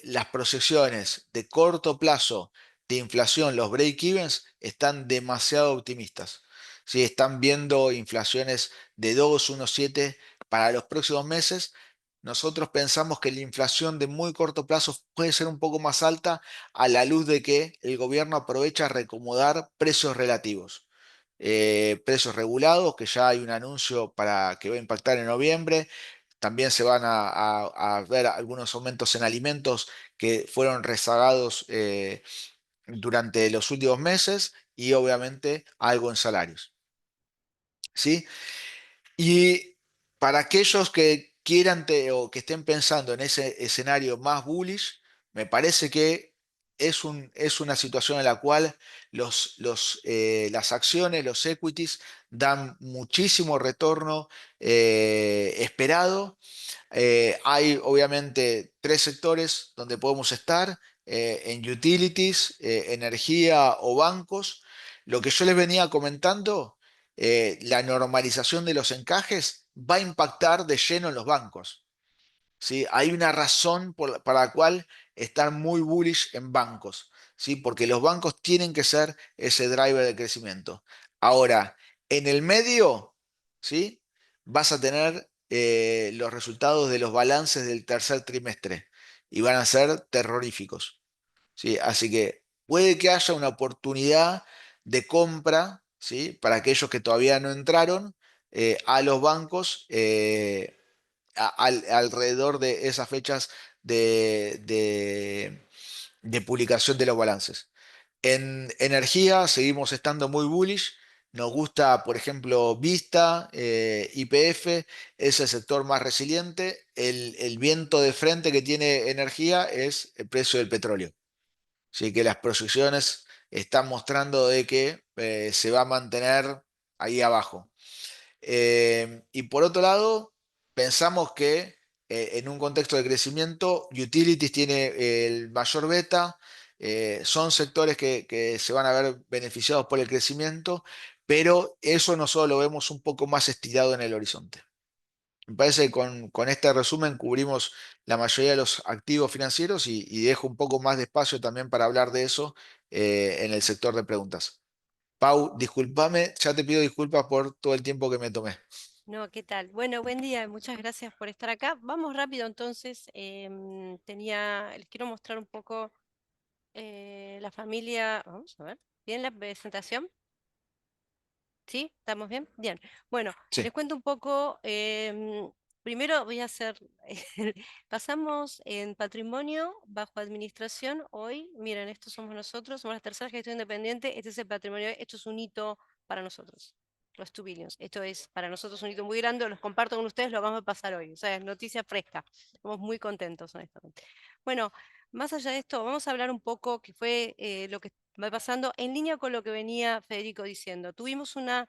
las proyecciones de corto plazo de inflación, los break-evens, están demasiado optimistas. ¿Sí? Están viendo inflaciones de 2, 1,7 para los próximos meses. Nosotros pensamos que la inflación de muy corto plazo puede ser un poco más alta a la luz de que el gobierno aprovecha a reacomodar precios relativos. Precios regulados, que ya hay un anuncio para que va a impactar en noviembre. También se van a ver algunos aumentos en alimentos que fueron rezagados durante los últimos meses y obviamente algo en salarios. ¿Sí? Y para aquellos que quieran o que estén pensando en ese escenario más bullish, me parece que es una situación en la cual las acciones, los equities, dan muchísimo retorno esperado. Hay obviamente tres sectores donde podemos estar, en utilities, energía o bancos. Lo que yo les venía comentando, la normalización de los encajes va a impactar de lleno en los bancos. ¿Sí? Hay una razón para la cual estar muy bullish en bancos, ¿sí? Porque los bancos tienen que ser ese driver de crecimiento. Ahora, en el medio, ¿sí? Vas a tener los resultados de los balances del tercer trimestre y van a ser terroríficos. ¿Sí? Así que puede que haya una oportunidad de compra, ¿sí? Para aquellos que todavía no entraron a los bancos alrededor de esas fechas de publicación de los balances. En energía seguimos estando muy bullish. Nos gusta, por ejemplo, Vista, YPF, es el sector más resiliente. El viento de frente que tiene energía es el precio del petróleo. Así que las proyecciones están mostrando de que se va a mantener ahí abajo. Y por otro lado, pensamos que en un contexto de crecimiento, utilities tiene el mayor beta, son sectores que se van a ver beneficiados por el crecimiento, pero eso nosotros lo vemos un poco más estirado en el horizonte. Me parece que con este resumen cubrimos la mayoría de los activos financieros y dejo un poco más de espacio también para hablar de eso en el sector de preguntas. Pau, discúlpame, ya te pido disculpas por todo el tiempo que me tomé. No, ¿qué tal? Bueno, buen día, muchas gracias por estar acá. Vamos rápido entonces. Les quiero mostrar un poco la familia. Vamos a ver. ¿Bien la presentación? ¿Sí? ¿Estamos bien? Bien. Bueno, Sí. les cuento un poco. Primero voy a hacer. Pasamos en patrimonio bajo administración. Hoy, miren, estos somos nosotros, somos la tercera gestión independiente. Este es el patrimonio. Esto es un hito para nosotros, los 2 billions. Esto es para nosotros un hito muy grande. Los comparto con ustedes, lo vamos a pasar hoy. O sea, es noticia fresca. Estamos muy contentos, honestamente. Bueno, más allá de esto, vamos a hablar un poco que fue lo que va pasando en línea con lo que venía Federico diciendo. Tuvimos una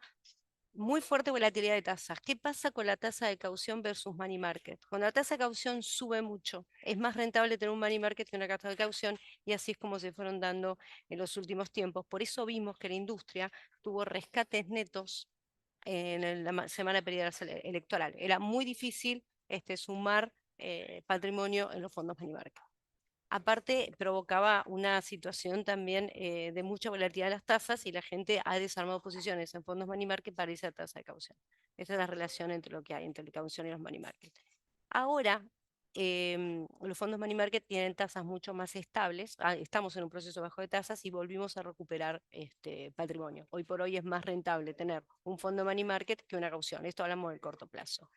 muy fuerte volatilidad de tasas. ¿Qué pasa con la tasa de caución versus money market? Cuando la tasa de caución sube mucho, es más rentable tener un money market que una tasa de caución y así es como se fueron dando en los últimos tiempos. Por eso vimos que la industria tuvo rescates netos en la semana electoral. Era muy difícil sumar patrimonio en los fondos money market. Aparte, provocaba una situación también de mucha volatilidad de las tasas y la gente ha desarmado posiciones en fondos money market para irse a tasa de caución. Esa es la relación entre lo que hay entre la caución y los money market. Ahora, los fondos money market tienen tasas mucho más estables. Estamos en un proceso bajo de tasas y volvimos a recuperar patrimonio. Hoy por hoy es más rentable tener un fondo money market que una caución. Esto hablamos del corto plazo.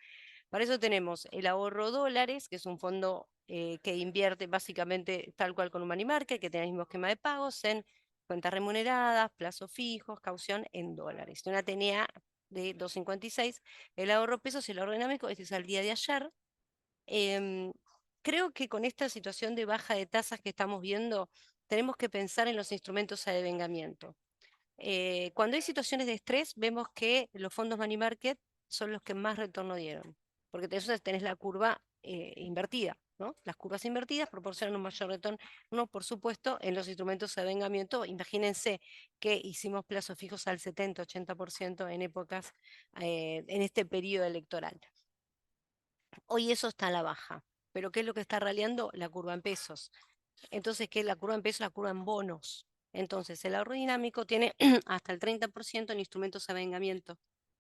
Para eso tenemos el ahorro dólares, que es un fondo que invierte básicamente tal cual con un money market, que tiene el mismo esquema de pagos en cuentas remuneradas, plazos fijos, caución en dólares. Una TNA de 2,56. El ahorro pesos y el ahorro dinámico, este es al día de ayer. Creo que con esta situación de baja de tasas que estamos viendo, tenemos que pensar en los instrumentos a devengamiento. Cuando hay situaciones de estrés, vemos que los fondos money market son los que más retorno dieron, porque tenés la curva invertida, ¿no? Las curvas invertidas proporcionan un mayor retorno, por supuesto, en los instrumentos de devengamiento. Imagínense que hicimos plazos fijos al 70-80% en épocas, en este periodo electoral. Hoy eso está a la baja, pero ¿qué es lo que está raleando? La curva en pesos. Entonces, ¿qué es la curva en pesos? La curva en bonos. Entonces, el ahorro dinámico tiene hasta el 30% en instrumentos de avengamiento,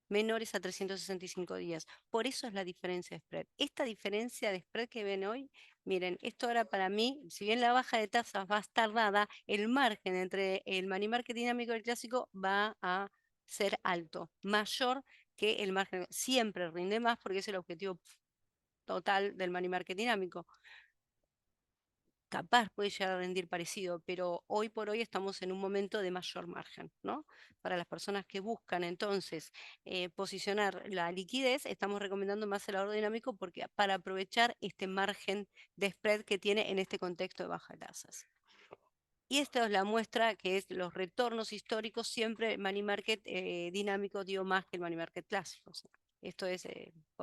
menores a 365 días. Por eso es la diferencia de spread. Esta diferencia de spread que ven hoy, miren, esto ahora para mí, si bien la baja de tasas va a estar dada, el margen entre el money market dinámico y el clásico va a ser alto, mayor que el margen. Siempre rinde más porque es el objetivo total del money market dinámico. Capaz puede llegar a rendir parecido, pero hoy por hoy estamos en un momento de mayor margen, ¿no? Para las personas que buscan entonces posicionar la liquidez, estamos recomendando más el ahorro dinámico porque para aprovechar este margen de spread que tiene en este contexto de bajas tasas. Y esta es la muestra que es los retornos históricos. Siempre el money market dinámico dio más que el money market clásico. O sea, esto es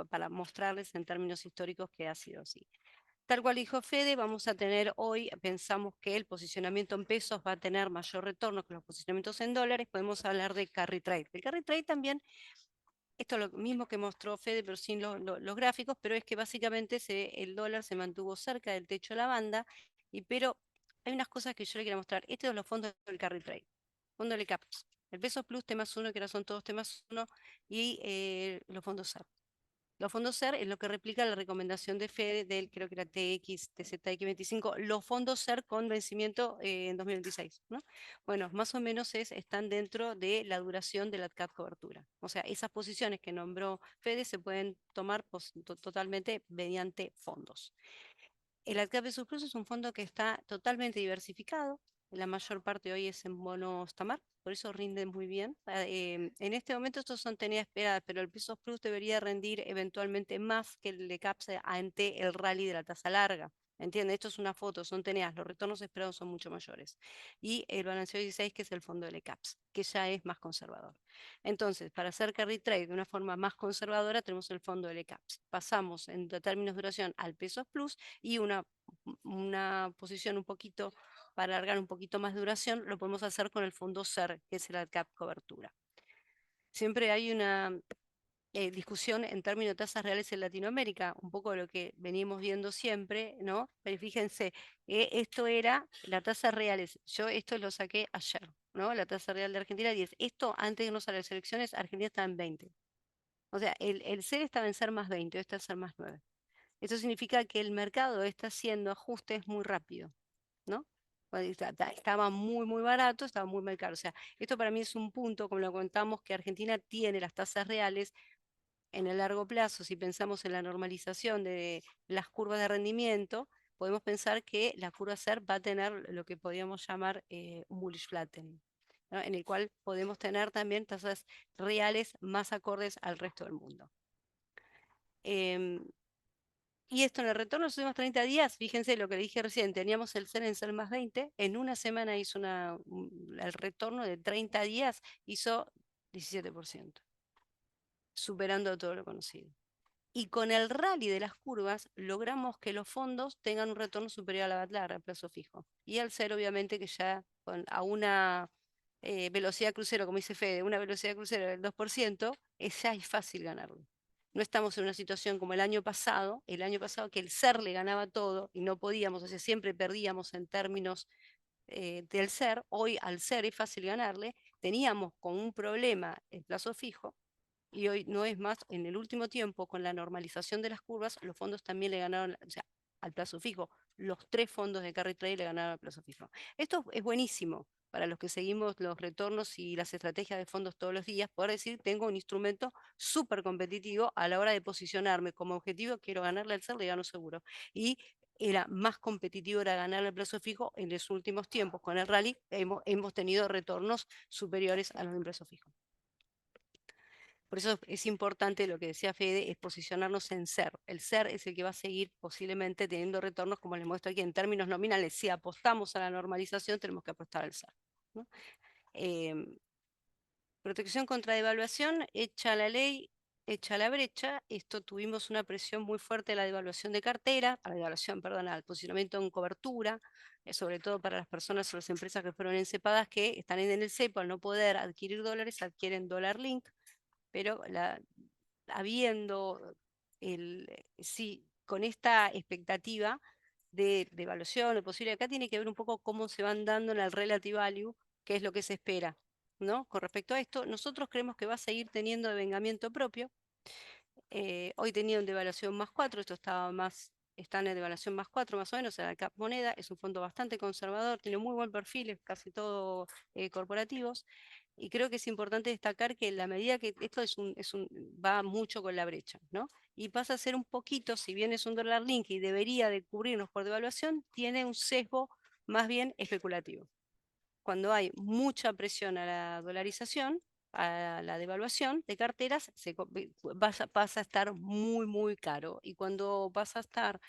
para mostrarles en términos históricos que ha sido así. Tal cual dijo Fede, vamos a tener hoy, pensamos que el posicionamiento en pesos va a tener mayor retorno que los posicionamientos en dólares. Podemos hablar de carry trade. El carry trade también, esto es lo mismo que mostró Fede, pero sin los gráficos, pero es que básicamente el dólar se mantuvo cerca del techo de la banda, pero hay unas cosas que yo le quiero mostrar. Estos son los fondos del carry trade, fondo de caps. El peso plus T+1, que ahora son todos T+1, y los fondos SAR. Los fondos SER es lo que replica la recomendación de Fede del, creo que era TZX25, los fondos SER con vencimiento en 2026, ¿no? Bueno, más o menos están dentro de la duración de la CAP cobertura. O sea, esas posiciones que nombró Fede se pueden tomar totalmente mediante fondos. El ADCAP Plus es un fondo que está totalmente diversificado. La mayor parte hoy es en bonos TAMAR, por eso rinden muy bien. En este momento estos son tenidas esperadas, pero el Pesos Plus debería rendir eventualmente más que el de CAPS ante el rally de la tasa larga. ¿Entienden? Esto es una foto, son teneas, los retornos esperados son mucho mayores. Y el balanceo 16, que es el fondo del CAPS, que ya es más conservador. Entonces, para hacer carry trade de una forma más conservadora, tenemos el fondo del CAPS. Pasamos en términos de duración al Pesos Plus y una posición un poquito, para alargar un poquito más de duración, lo podemos hacer con el fondo SER, que es el ADCAP cobertura. Siempre hay una discusión en términos de tasas reales en Latinoamérica, un poco de lo que venimos viendo siempre, ¿no? Pero fíjense, esto era la tasa reales, yo esto lo saqué ayer, ¿no? La tasa real de Argentina 10. Esto antes de irnos a las elecciones, Argentina estaba en 20. O sea, el SER estaba en ser más 20, está en ser más 9. Esto significa que el mercado está haciendo ajustes muy rápido, ¿no? Estaba muy, muy barato, estaba muy, muy caro. O sea, esto para mí es un punto, como lo contamos, que Argentina tiene las tasas reales en el largo plazo. Si pensamos en la normalización de las curvas de rendimiento, podemos pensar que la curva SER va a tener lo que podríamos llamar un bullish flattening, ¿no? En el cual podemos tener también tasas reales más acordes al resto del mundo. Y esto en el retorno de los últimos 30 días, fíjense lo que dije recién, teníamos el SER en ser más 20, en una semana hizo el retorno de 30 días, hizo 17%, superando todo lo conocido. Y con el rally de las curvas, logramos que los fondos tengan un retorno superior a la batlara, a plazo fijo. Y al SER, obviamente, que ya a una velocidad crucero, como dice Fede, una velocidad crucero del 2%, ya es fácil ganarlo. No estamos en una situación como el año pasado que el SER le ganaba todo y no podíamos, o sea, siempre perdíamos en términos del SER. Hoy al SER es fácil ganarle. Teníamos con un problema el plazo fijo y hoy no es más. En el último tiempo, con la normalización de las curvas, los fondos también le ganaron, o sea, al plazo fijo. Los 3 fondos de carry trade le ganaron al plazo fijo. Esto es buenísimo para los que seguimos los retornos y las estrategias de fondos todos los días, poder decir, tengo un instrumento súper competitivo a la hora de posicionarme como objetivo, quiero ganarle al CER, le gano seguro. Y era más competitivo era ganarle al plazo fijo. En los últimos tiempos, con el rally, hemos tenido retornos superiores a los de plazo fijo. Por eso es importante lo que decía Fede, es posicionarnos en SER. El SER es el que va a seguir posiblemente teniendo retornos, como les muestro aquí, en términos nominales. Si apostamos a la normalización, tenemos que apostar al SER, ¿no? Protección contra devaluación, hecha la ley, hecha la brecha. Esto tuvimos una presión muy fuerte a la devaluación de cartera, a la devaluación, perdón, al posicionamiento en cobertura, sobre todo para las personas o las empresas que fueron encepadas que están en el cepo, al no poder adquirir dólares, adquieren dólar link, pero habiendo sí, con esta expectativa de evaluación o posible, acá tiene que ver un poco cómo se van dando en el relative value, qué es lo que se espera, ¿no? Con respecto a esto, nosotros creemos que va a seguir teniendo devengamiento propio. Hoy tenía un devaluación +4, esto está en devaluación +4 más o menos, en la cap moneda, es un fondo bastante conservador, tiene muy buen perfil, es casi todo corporativos, y creo que es importante destacar que en la medida que esto va mucho con la brecha, ¿no? Y pasa a ser un poquito, si bien es un dólar link y debería de cubrirnos por devaluación, tiene un sesgo más bien especulativo. Cuando hay mucha presión a la dolarización, a la devaluación de carteras, pasa a estar muy, muy caro. Y cuando pasa a estar,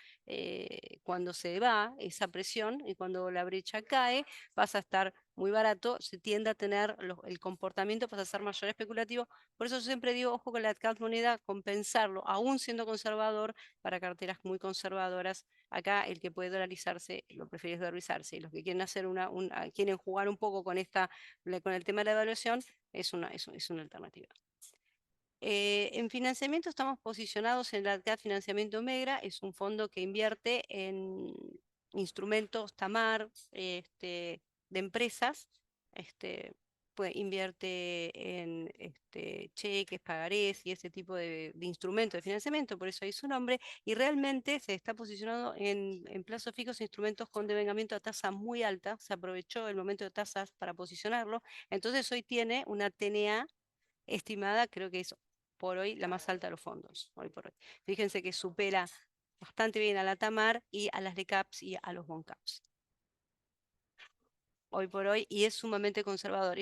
cuando se va esa presión y cuando la brecha cae, pasa a estar muy barato, se tiende a tener, el comportamiento pasa a ser mayor especulativo. Por eso siempre digo, ojo con la cap moneda, compensarlo, aún siendo conservador, para carteras muy conservadoras. Acá el que puede dolarizarse lo prefiere dolarizarse, y los que quieren hacer quieren jugar un poco con con el tema de la evaluación, es una alternativa. En financiamiento estamos posicionados en la CAD Financiamiento Megra, es un fondo que invierte en instrumentos TAMAR de empresas, invierte en cheques, pagarés y ese tipo de instrumentos de financiamiento, por eso hay su nombre, y realmente se está posicionado en plazos fijos, instrumentos con devengamiento a tasa muy alta, se aprovechó el momento de tasas para posicionarlo, entonces hoy tiene una TNA estimada, creo que es por hoy la más alta de los fondos, hoy por hoy. Fíjense que supera bastante bien a la TAMAR y a las LECAPs y a los BONCAPs. Hoy por hoy, y es sumamente conservador.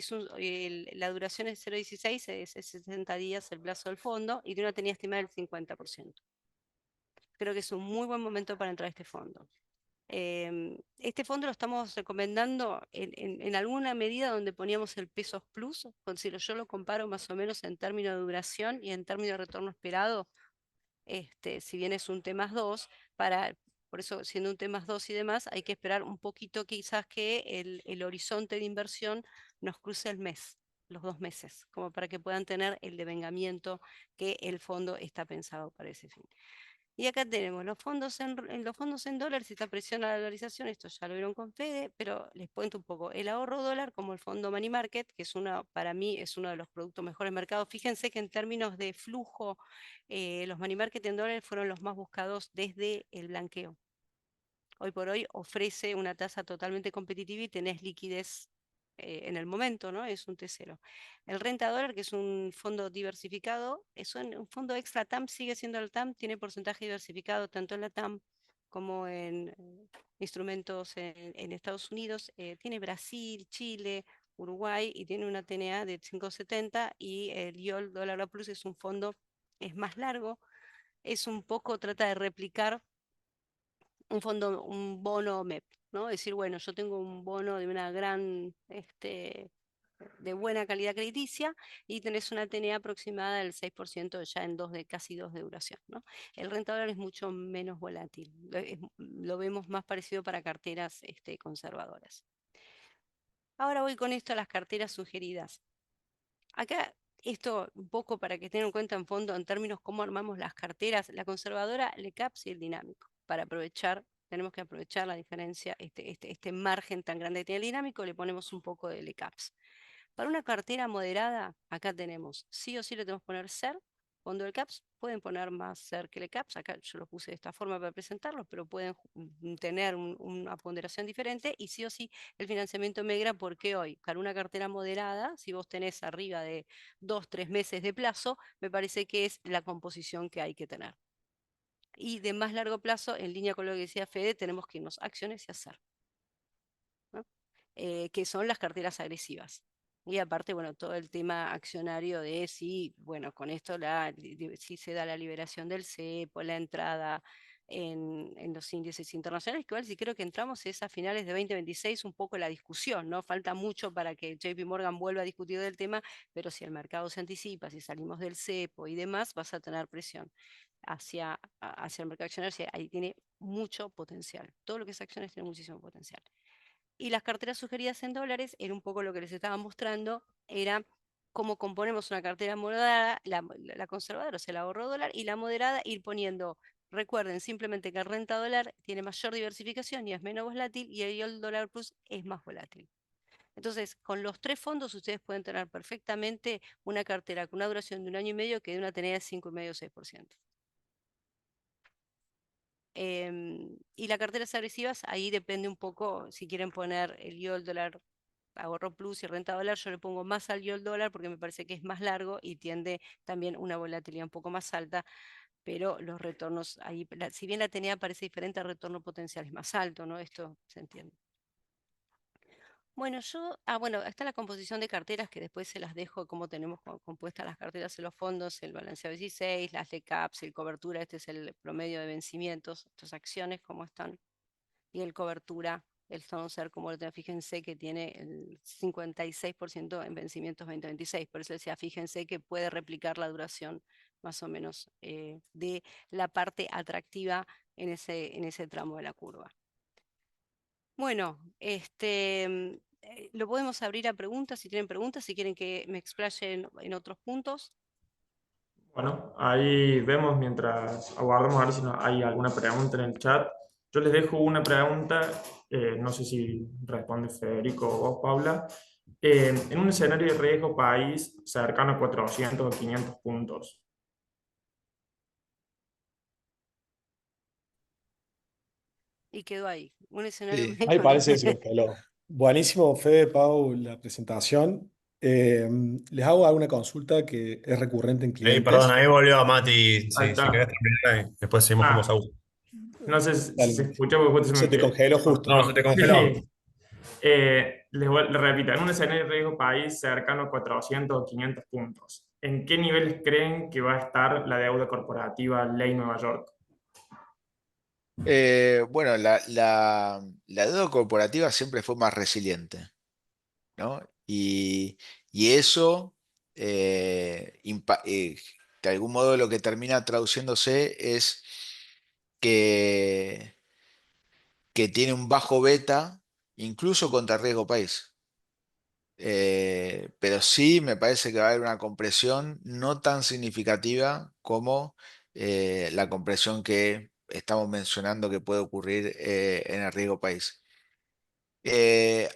La duración es 0,16, es 60 días el plazo del fondo, y tiene una tenía estimada del 50%. Creo que es un muy buen momento para entrar a este fondo. Este fondo lo estamos recomendando en alguna medida donde poníamos el pesos plus, si yo lo comparo más o menos en términos de duración y en términos de retorno esperado, si bien es un T+2, por eso siendo un T+2 y demás, hay que esperar un poquito quizás que el horizonte de inversión nos cruce los 2 meses, como para que puedan tener el devengamiento que el fondo está pensado para ese fin. Y acá tenemos los fondos en dólares, esta presión a la dolarización, esto ya lo vieron con Fede, pero les cuento un poco. El ahorro dólar, como el fondo Money Market, que para mí es uno de los productos mejores mercados. Fíjense que en términos de flujo, los Money Market en dólares fueron los más buscados desde el blanqueo. Hoy por hoy ofrece una tasa totalmente competitiva y tenés liquidez en el momento, ¿no? Es un T0. El renta dólar, que es un fondo diversificado, es un fondo extra TAM, sigue siendo el TAM, tiene porcentaje diversificado tanto en la TAM como en instrumentos en Estados Unidos. Tiene Brasil, Chile, Uruguay y tiene una TNA de 5,70, y el YOL Dólar Plus es un fondo, es más largo, es un poco, trata de replicar un bono MEP, ¿no? Decir, bueno, yo tengo un bono de una de buena calidad crediticia, y tenés una TNA aproximada del 6% ya en casi 2 de duración, ¿no? El rentador es mucho menos volátil, lo vemos más parecido para carteras conservadoras. Ahora voy con esto a las carteras sugeridas. Acá, esto un poco para que tengan en cuenta en fondo en términos cómo armamos las carteras, la conservadora, el CAPS y el dinámico. Tenemos que aprovechar la diferencia, este margen tan grande que tiene el dinámico, le ponemos un poco de LECAPS. Para una cartera moderada, acá tenemos, sí o sí le tenemos que poner SER, fondo del CAPS, pueden poner más circle caps, acá yo lo puse de esta forma para presentarlos, pero pueden tener una ponderación diferente, y sí o sí el financiamiento MEGRA, porque hoy, para una cartera moderada, si vos tenés arriba de 2, 3 meses de plazo, me parece que es la composición que hay que tener. Y de más largo plazo, en línea con lo que decía Fede, tenemos que irnos a acciones y hacer, ¿no? Que son las carteras agresivas. Y aparte, bueno, todo el tema accionario de si, bueno, con esto si se da la liberación del cepo, la entrada en los índices internacionales, que igual si creo que entramos es a finales de 2026 un poco la discusión, ¿no? Falta mucho para que JP Morgan vuelva a discutir del tema, pero si el mercado se anticipa, si salimos del cepo y demás, vas a tener presión hacia el mercado accionario. Ahí tiene mucho potencial. Todo lo que es acciones tiene muchísimo potencial. Y las carteras sugeridas en dólares, era un poco lo que les estaba mostrando, era cómo componemos una cartera moderada, la conservadora, o sea, el ahorro dólar, y la moderada, ir poniendo, recuerden simplemente que el renta dólar tiene mayor diversificación y es menos volátil, y el yield dólar plus es más volátil. Entonces, con los 3 fondos ustedes pueden tener perfectamente una cartera con una duración de 1 año y medio que de una tenida de 5,5 o 6%. Y las carteras agresivas, ahí depende un poco si quieren poner el yield dólar, ahorro plus y renta dólar. Yo le pongo más al yield dólar porque me parece que es más largo y tiende también una volatilidad un poco más alta, pero los retornos ahí, si bien la tenía parece diferente, el retorno potencial es más alto, ¿no? Esto se entiende. Bueno, bueno, está la composición de carteras, que después se las dejo cómo tenemos compuestas las carteras en los fondos, el balanceado 16, las caps, el cobertura, este es el promedio de vencimientos, estas acciones cómo están, y el cobertura, el Stonser, como lo tengo, fíjense que tiene el 56% en vencimientos 2026, por eso decía, fíjense que puede replicar la duración más o menos de la parte atractiva en ese tramo de la curva. Bueno, lo podemos abrir a preguntas, si tienen preguntas, si quieren que me explaye en otros puntos. Bueno, ahí vemos mientras aguardamos a ver si hay alguna pregunta en el chat. Yo les dejo una pregunta, no sé si responde Federico o vos, Paula. En un escenario de riesgo país cercano a 400 o 500 puntos, Y quedó ahí, un escenario Sí. Ahí parece que se congeló. Buenísimo, Fede, Pau, la presentación. Les hago alguna consulta que es recurrente en Perdón, clientes. ahí volvió a Mati. Ahí Si querés está. terminar, después seguimos con vos, Ah, Agus. no sé si se Dale. escuchó porque justo Se te congeló justo. No, se cortó. te congeló. Sí. Les repito, en un escenario de riesgo país cercano a 400 o 500 puntos, ¿en qué niveles creen que va a estar la deuda corporativa Ley Nueva York? Bueno, la deuda corporativa siempre fue más resiliente, ¿no? Y eso, de algún modo, lo que termina traduciéndose es que, que tiene un bajo beta, incluso contra riesgo país. Pero sí me parece que va a haber una compresión no tan significativa como la compresión que estamos mencionando que puede ocurrir en el riesgo país.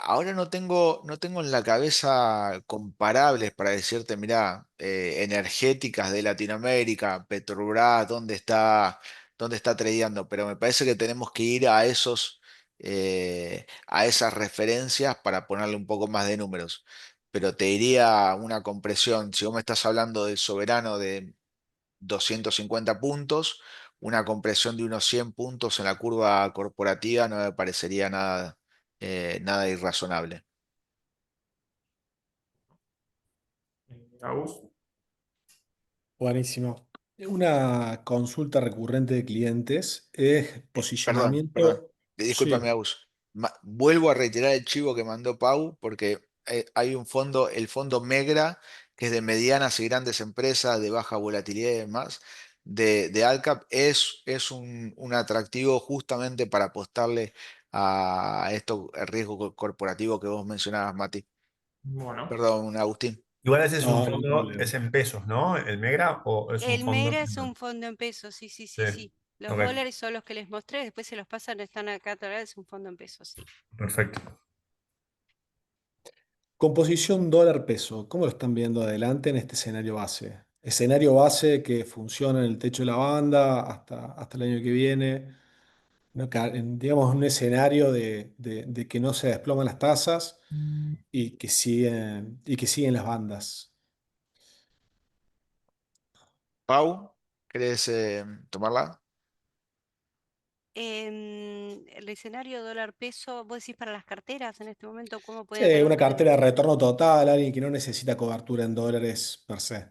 Ahora no tengo en la cabeza comparables para decirte, mirá, energéticas de Latinoamérica, Petrobras, dónde está tradeando, pero me parece que tenemos que ir a esas referencias para ponerle un poco más de números. Pero te diría una compresión, si vos me estás hablando del soberano de 250 puntos, una compresión de unos 100 puntos en la curva corporativa no me parecería nada irrazonable. Agus. Buenísimo. Una consulta recurrente de clientes es Perdón, posicionamiento. discúlpame, Sí, Agus. Vuelvo a reiterar el chivo que mandó Pau, porque hay un fondo, el fondo MEGRA, que es de medianas y grandes empresas, de baja volatilidad y demás, de ALCAP, es un atractivo justamente para apostarle a esto, el riesgo corporativo que vos mencionabas, Mati. Bueno, Perdón, Agustín. Igual ese es un no, no hay fondo, problema. es en pesos, ¿no? ¿El Megra o es un El fondo? MEGRA es un fondo en pesos, sí, sí, Sí, sí, sí. Los ok, dólares son los que les mostré, después se los pasan, están acá atrás, es un fondo en pesos, sí. perfecto. Composición dólar-peso. ¿Cómo lo están viendo adelante en este escenario base? escenario base que funciona en el techo de la banda hasta el año que viene. Digamos, un escenario de que no se desploman las tasas y que siguen las bandas. Pau, ¿querés tomarla? El escenario dólar-peso, vos decís para las carteras en este momento, ¿cómo pueden Sí, tener un una cartera de rendimiento? retorno total, alguien que no necesita cobertura en dólares per se.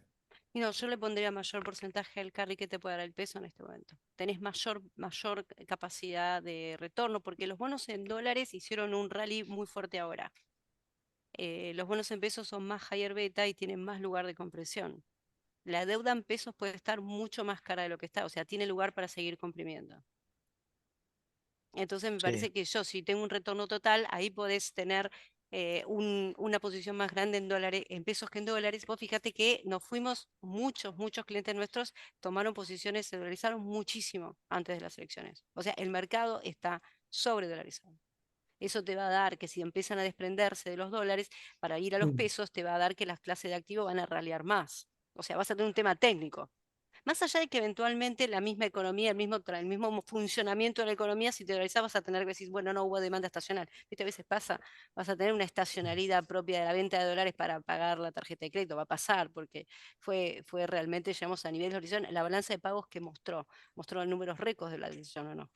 Y no, yo le pondría mayor porcentaje al carry que te puede dar el peso en este momento. Tenés mayor capacidad de retorno, porque los bonos en dólares hicieron un rally muy fuerte ahora. Los bonos en pesos son más higher beta y tienen más lugar de compresión. La deuda en pesos puede estar mucho más cara de lo que está, o sea, tiene lugar para seguir comprimiendo. Entonces me Sí. parece que yo, si tengo un retorno total, ahí podés tener una posición más grande en dólares, en pesos que en dólares. Vos fíjate que nos fuimos, muchos clientes nuestros tomaron posiciones, se dolarizaron muchísimo antes de las elecciones. O sea, el mercado está sobredolarizado. Eso te va a dar que si empiezan a desprenderse de los dólares para ir a los Mm. pesos, te va a dar que las clases de activos van a ralear más. O sea, vas a tener un tema técnico. Más allá de que eventualmente la misma economía, el mismo funcionamiento de la economía, si te organizas vas a tener que decir, bueno, no hubo demanda estacional. ¿Viste? A veces pasa, vas a tener una estacionalidad propia de la venta de dólares para pagar la tarjeta de crédito. Va a pasar porque fue realmente, llegamos a niveles de horizonte. La balanza de pagos que mostró números récords de la decisión o no.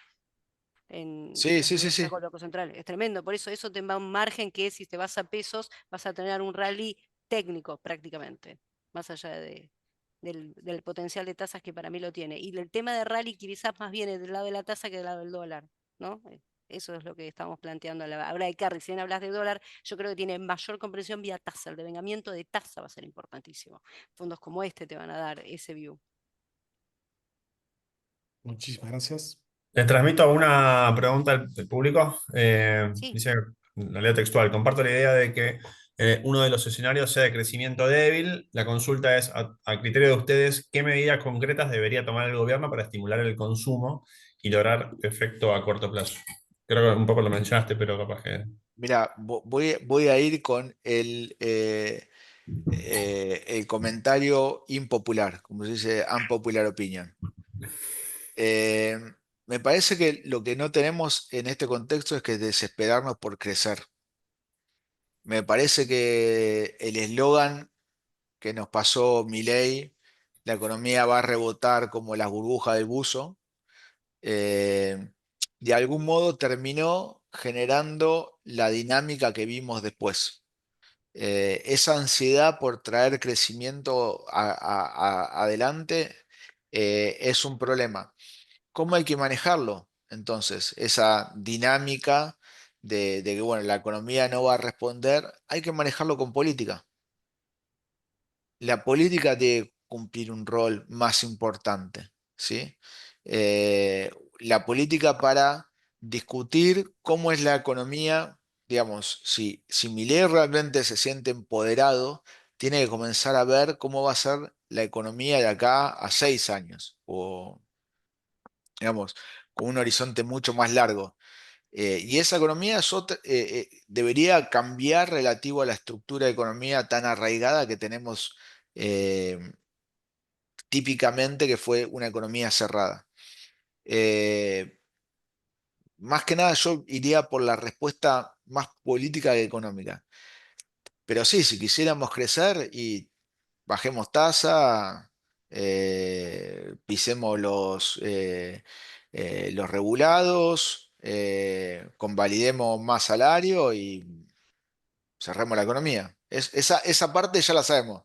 En Sí, los sí, sí, números que sí. sacó el Banco Central. Es tremendo. Por eso te va un margen que si te vas a pesos, vas a tener un rally técnico prácticamente. Más allá del potencial de tasas que para mí lo tiene. Y el tema de rally quizás más viene del lado de la tasa que del lado del dólar, ¿no? Eso es lo que estamos planteando a la hora de carry. Si bien hablas de dólar, yo creo que tiene mayor comprensión vía tasa. El devengamiento de tasa va a ser importantísimo. Fondos como este te van a dar ese view. Muchísimas gracias. Les transmito una pregunta del público. Sí. Dice, la leo textual, comparto la idea de que uno de los escenarios sea de crecimiento débil. La consulta es, a criterio de ustedes, ¿qué medidas concretas debería tomar el gobierno para estimular el consumo y lograr efecto a corto plazo? Creo que un poco lo mencionaste, pero capaz que... Mira, voy a ir con el comentario impopular, como se dice, unpopular opinion. Eh, Me parece que lo que no tenemos en este contexto es que desesperarnos por crecer. Me parece que el eslogan que nos pasó Milei, la economía va a rebotar como las burbujas del buzo, eh, de algún modo terminó generando la dinámica que vimos después. Esa ansiedad por traer crecimiento adelante es un problema. ¿Cómo hay que manejarlo? Entonces, esa dinámica de que, bueno, la economía no va a responder, hay que manejarlo con política. La política debe cumplir un rol más importante, ¿sí? La política para discutir cómo es la economía, digamos, si Milei realmente se siente empoderado, tiene que comenzar a ver cómo va a ser la economía de acá a 6 años, o, digamos, con un horizonte mucho más largo. Y esa economía debería cambiar relativo a la estructura de economía tan arraigada que tenemos eh, típicamente, que fue una economía cerrada. Eh, Más que nada yo iría por la respuesta más política que económica. Pero sí, si quisiéramos crecer y bajemos tasa, pisemos los regulados, convalidemos más salario y cerremos la economía. Esa parte ya la sabemos.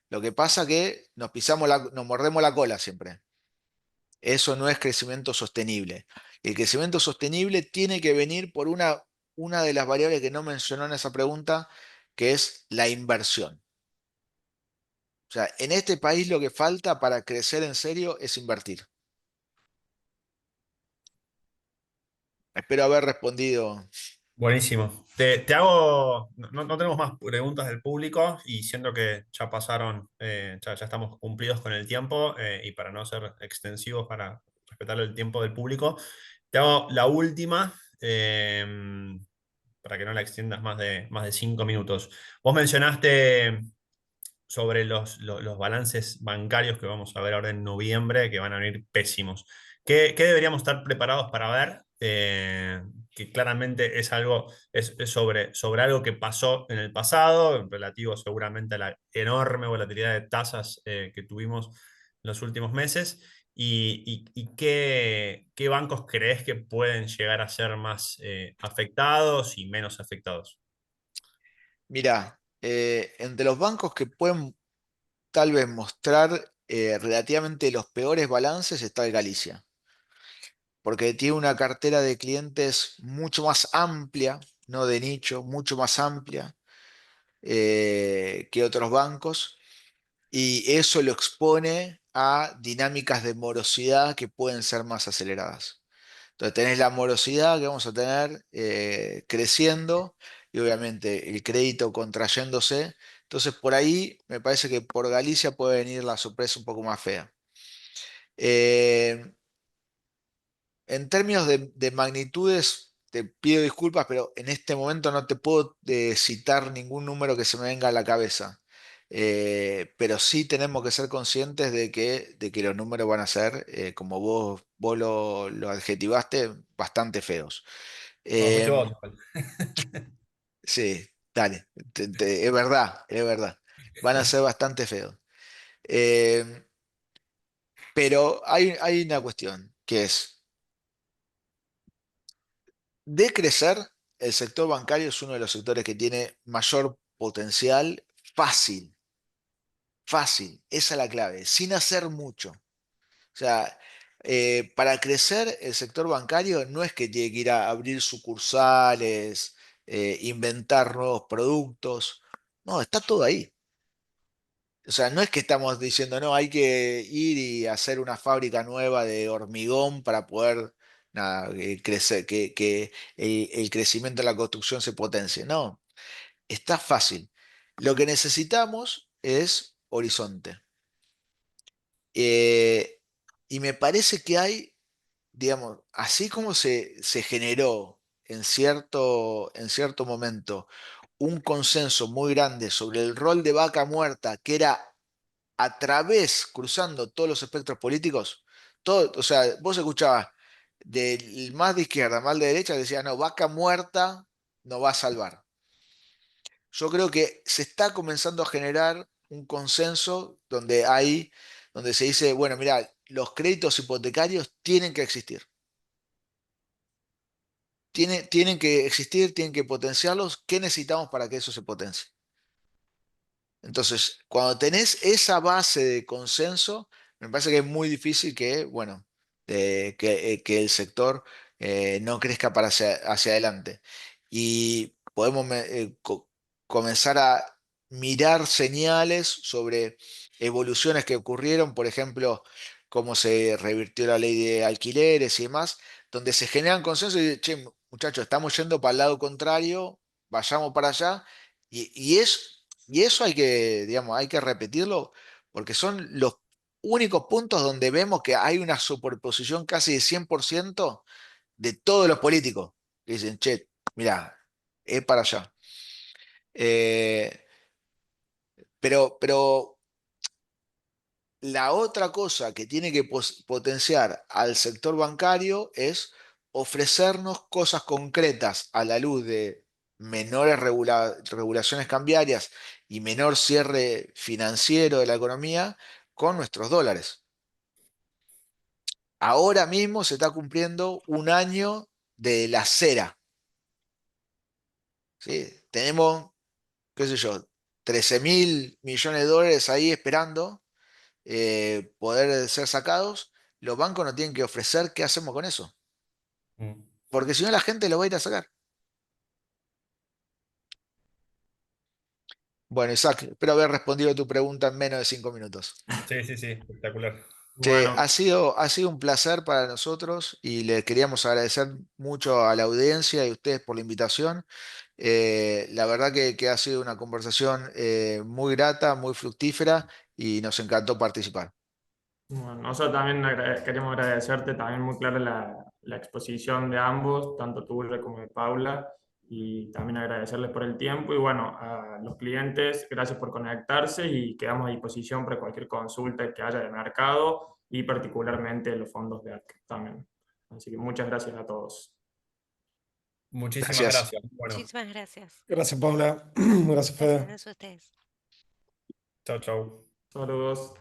Lo que pasa que nos mordemos la cola siempre. Eso no es crecimiento sostenible. El crecimiento sostenible tiene que venir por una de las variables que no mencionó en esa pregunta, que es la inversión. O sea, en este país lo que falta para crecer en serio es invertir. Espero haber respondido. Buenísimo. Te hago, no tenemos más preguntas del público y siendo que ya pasaron, ya estamos cumplidos con el tiempo y para no ser extensivos, para respetar el tiempo del público, te hago la última para que no la extiendas más de 5 minutos. Vos mencionaste sobre los balances bancarios que vamos a ver ahora en noviembre, que van a venir pésimos. ¿Qué deberíamos estar preparados para ver? Que claramente es algo, es sobre algo que pasó en el pasado, relativo seguramente a la enorme volatilidad de tasas que tuvimos en los últimos meses. ¿Y qué bancos crees que pueden llegar a ser más afectados y menos afectados? Mirá, entre los bancos que pueden tal vez mostrar relativamente los peores balances está el Galicia, porque tiene una cartera de clientes mucho más amplia, no de nicho, mucho más amplia que otros bancos, y eso lo expone a dinámicas de morosidad que pueden ser más aceleradas. Entonces tenés la morosidad que vamos a tener creciendo y obviamente el crédito contrayéndose. Entonces por ahí me parece que por Galicia puede venir la sorpresa un poco más fea. Eh, en términos de magnitudes, te pido disculpas, pero en este momento no te puedo citar ningún número que se me venga a la cabeza. Pero sí tenemos que ser conscientes de que los números van a ser, como vos lo adjetivaste, bastante feos. No, mucho Eh, voto. sí, dale, es verdad, es verdad. Van a ser bastante feos. Eh, pero hay una cuestión, que es, de crecer, el sector bancario es uno de los sectores que tiene mayor potencial fácil, fácil, esa es la clave, sin hacer mucho. O sea, para crecer el sector bancario no es que tiene que ir a abrir sucursales, inventar nuevos productos, no, está todo ahí. O sea, no es que estamos diciendo, no, hay que ir y hacer una fábrica nueva de hormigón para poder nada, crecer, que el crecimiento de la construcción se potencie. No, está fácil. Lo que necesitamos es horizonte. Eh, y me parece que hay, digamos, así como se generó en cierto momento un consenso muy grande sobre el rol de vaca muerta, que era a través, cruzando todos los espectros políticos, todo, o sea, vos escuchabas del más de izquierda, más de derecha, que decía, no, vaca muerta no va a salvar. Yo creo que se está comenzando a generar un consenso donde se dice, bueno, mira, los créditos hipotecarios tienen que existir. Tienen que existir, tienen que potenciarlos. ¿Qué necesitamos para que eso se potencie? Entonces, cuando tenés esa base de consenso, me parece que es muy difícil que, bueno, que el sector no crezca para hacia adelante. Y podemos comenzar a mirar señales sobre evoluciones que ocurrieron, por ejemplo, cómo se revirtió la ley de alquileres y demás, donde se generan consensos y dicen, che, muchachos, estamos yendo para el lado contrario, vayamos para allá. Y eso hay que, digamos, hay que repetirlo porque son los únicos puntos donde vemos que hay una superposición casi de 100% de todos los políticos. Que dicen, che, mira, es para allá. Eh, pero la otra cosa que tiene que potenciar al sector bancario es ofrecernos cosas concretas a la luz de menores regulaciones cambiarias y menor cierre financiero de la economía con nuestros dólares. Ahora mismo se está cumpliendo un año de la cera, ¿sí? Tenemos, qué sé yo, 13.000 millones de dólares ahí esperando poder ser sacados. Los bancos nos tienen que ofrecer qué hacemos con eso. Mm. Porque si no, la gente lo va a ir a sacar. Bueno, Isaac, espero haber respondido a tu pregunta en menos de 5 minutos. Sí, sí, sí, espectacular. Che, Bueno, ha sido un placer para nosotros y le queríamos agradecer mucho a la audiencia y a ustedes por la invitación. La verdad que ha sido una conversación muy grata, muy fructífera y nos encantó participar. bueno, nosotros también queremos agradecerte, también muy clara la exposición de ambos, tanto tuya como de Paula, y también agradecerles por el tiempo y bueno, a los clientes, gracias por conectarse y quedamos a disposición para cualquier consulta que haya de mercado y particularmente los fondos de ARC también. Así que muchas gracias a todos. Muchísimas Gracias. gracias. Bueno, Muchísimas gracias. Gracias, Paula. Gracias, Fede. Gracias a ustedes. chau, chau. Saludos.